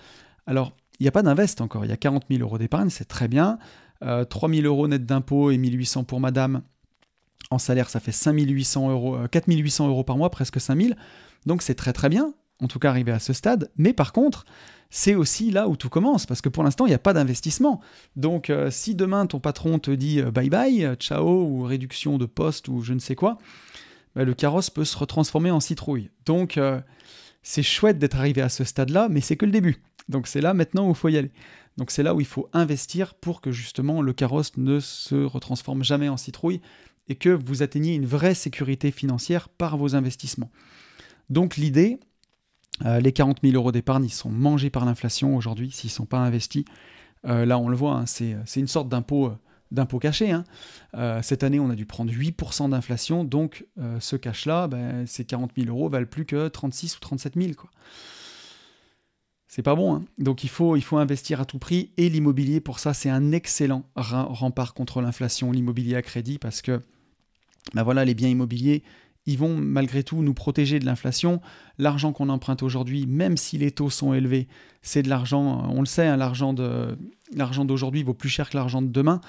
alors il n'y a pas d'invest encore, il y a 40 000 euros d'épargne, c'est très bien. 3 000 euros net d'impôts et 1 800 pour madame. En salaire, ça fait 4 800 euros par mois, presque 5 000. Donc c'est très très bien, en tout cas arriver à ce stade. Mais par contre, c'est aussi là où tout commence, parce que pour l'instant, il n'y a pas d'investissement. Donc si demain ton patron te dit bye bye, ciao, ou réduction de poste, ou je ne sais quoi, le carrosse peut se retransformer en citrouille. Donc c'est chouette d'être arrivé à ce stade-là, mais c'est que le début. Donc c'est là maintenant où il faut y aller. Donc c'est là où il faut investir pour que justement le carrosse ne se retransforme jamais en citrouille et que vous atteigniez une vraie sécurité financière par vos investissements. Donc l'idée, les 40 000 euros d'épargne, ils sont mangés par l'inflation aujourd'hui s'ils ne sont pas investis. Là, on le voit, hein, c'est une sorte d'impôt caché. Hein. Cette année, on a dû prendre 8% d'inflation, donc ce cash-là, ces 40 000 euros valent plus que 36 ou 37 000, quoi. C'est pas bon, hein. Donc il faut investir à tout prix, et l'immobilier, pour ça, c'est un excellent rempart contre l'inflation, l'immobilier à crédit, parce que voilà, les biens immobiliers, ils vont malgré tout nous protéger de l'inflation. L'argent qu'on emprunte aujourd'hui, même si les taux sont élevés, c'est de l'argent, on le sait, hein, l'argent d'aujourd'hui vaut plus cher que l'argent de demain.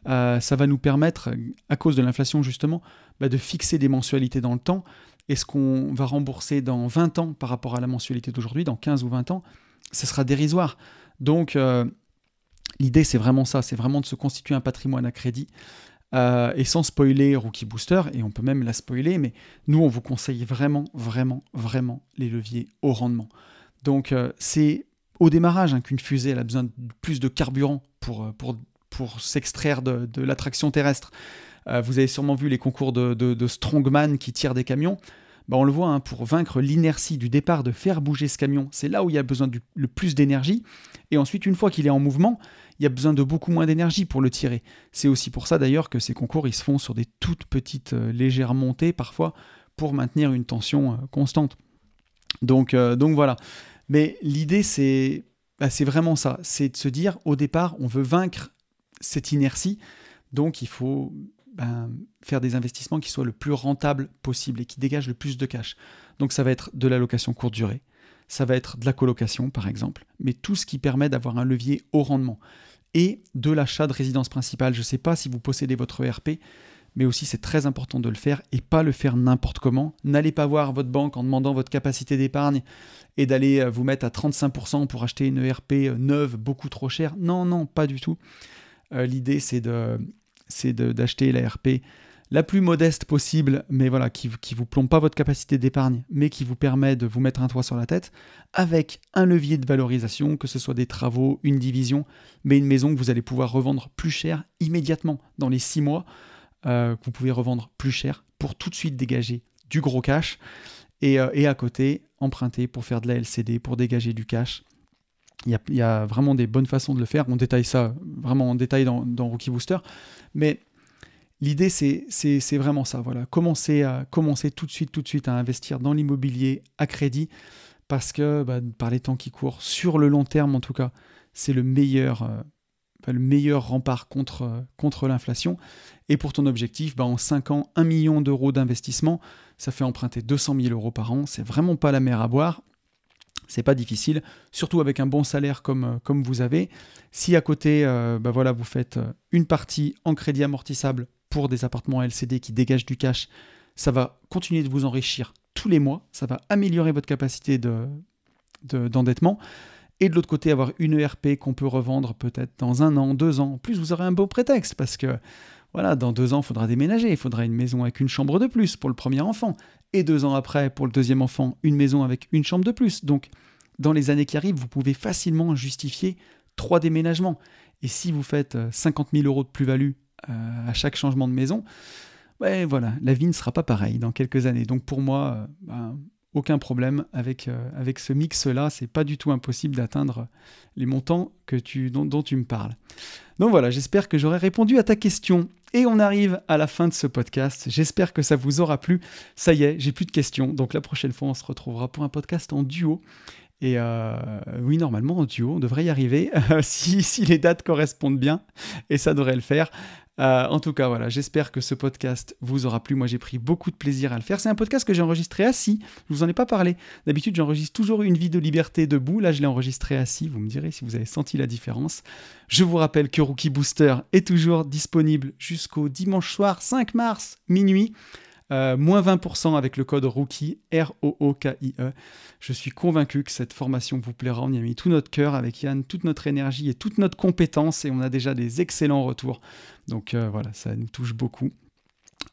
Ça va nous permettre, à cause de l'inflation justement, de fixer des mensualités dans le temps. Et ce qu'on va rembourser dans 20 ans par rapport à la mensualité d'aujourd'hui, dans 15 ou 20 ans, ce sera dérisoire. Donc l'idée, c'est vraiment ça, c'est vraiment de se constituer un patrimoine à crédit. Et sans spoiler Rookie Booster, et on peut même la spoiler, mais nous, on vous conseille vraiment, vraiment, vraiment les leviers au rendement. Donc, c'est au démarrage qu'une fusée elle a besoin de plus de carburant pour s'extraire de l'attraction terrestre. Vous avez sûrement vu les concours de strongman qui tirent des camions. On le voit, hein, pour vaincre l'inertie du départ, de faire bouger ce camion, c'est là où il y a besoin le plus d'énergie. Et ensuite, une fois qu'il est en mouvement, il y a besoin de beaucoup moins d'énergie pour le tirer. C'est aussi pour ça d'ailleurs que ces concours, ils se font sur des toutes petites légères montées parfois pour maintenir une tension constante. Donc voilà. Mais l'idée, c'est vraiment ça. C'est de se dire, au départ, on veut vaincre cette inertie. Donc il faut faire des investissements qui soient le plus rentables possible et qui dégagent le plus de cash. Donc ça va être de la location courte durée, ça va être de la colocation par exemple, mais tout ce qui permet d'avoir un levier haut rendement. Et de l'achat de résidence principale. Je ne sais pas si vous possédez votre ERP, mais aussi c'est très important de le faire et pas le faire n'importe comment. N'allez pas voir votre banque en demandant votre capacité d'épargne et d'aller vous mettre à 35% pour acheter une ERP neuve beaucoup trop chère. Non, pas du tout. L'idée, c'est d'acheter la ERP la plus modeste possible, mais voilà, qui vous plombe pas votre capacité d'épargne, mais qui vous permet de vous mettre un toit sur la tête, avec un levier de valorisation, que ce soit des travaux, une division, mais une maison que vous allez pouvoir revendre plus cher immédiatement. Dans les 6 mois, vous pouvez revendre plus cher pour tout de suite dégager du gros cash, et à côté, emprunter pour faire de la LCD, pour dégager du cash. Il y a vraiment des bonnes façons de le faire. On détaille ça vraiment en détail dans Rookie Booster, mais l'idée, c'est vraiment ça. Voilà. Commencer tout de suite à investir dans l'immobilier à crédit, parce que par les temps qui courent, sur le long terme en tout cas, c'est le meilleur rempart contre l'inflation. Et pour ton objectif, en 5 ans, 1 million d'euros d'investissement, ça fait emprunter 200 000 euros par an. C'est vraiment pas la mer à boire. C'est pas difficile, surtout avec un bon salaire comme vous avez. Si à côté, vous faites une partie en crédit amortissable pour des appartements LCD qui dégagent du cash, ça va continuer de vous enrichir tous les mois, ça va améliorer votre capacité d'endettement. Et de l'autre côté, avoir une ERP qu'on peut revendre peut-être dans 1 an, 2 ans. En plus, vous aurez un beau prétexte, parce que dans 2 ans, il faudra déménager, il faudra une maison avec une chambre de plus pour le premier enfant. Et 2 ans après, pour le deuxième enfant, une maison avec une chambre de plus. Donc, dans les années qui arrivent, vous pouvez facilement justifier 3 déménagements. Et si vous faites 50 000 euros de plus-value à chaque changement de maison, la vie ne sera pas pareille dans quelques années. Donc pour moi, aucun problème avec ce mix-là. C'est pas du tout impossible d'atteindre les montants dont tu me parles. Donc voilà, j'espère que j'aurai répondu à ta question. Et on arrive à la fin de ce podcast. J'espère que ça vous aura plu. Ça y est, j'ai plus de questions. Donc la prochaine fois, on se retrouvera pour un podcast en duo. Et oui, normalement, en duo, on devrait y arriver si les dates correspondent bien. Et ça devrait le faire. En tout cas, voilà, j'espère que ce podcast vous aura plu. Moi, j'ai pris beaucoup de plaisir à le faire. C'est un podcast que j'ai enregistré assis. Je vous en ai pas parlé. D'habitude, j'enregistre toujours une vie de liberté debout. Là, je l'ai enregistré assis. Vous me direz si vous avez senti la différence. Je vous rappelle que Rookie Booster est toujours disponible jusqu'au dimanche soir, 5 mars, minuit. Moins 20% avec le code ROOKIE, R-O-O-K-I-E. Je suis convaincu que cette formation vous plaira. On y a mis tout notre cœur avec Yann, toute notre énergie et toute notre compétence, et on a déjà des excellents retours. Donc voilà, ça nous touche beaucoup.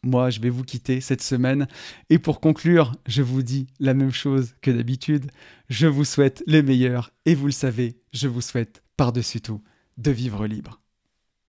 Moi, je vais vous quitter cette semaine. Et pour conclure, je vous dis la même chose que d'habitude. Je vous souhaite le meilleur. Et vous le savez, je vous souhaite par-dessus tout de vivre libre.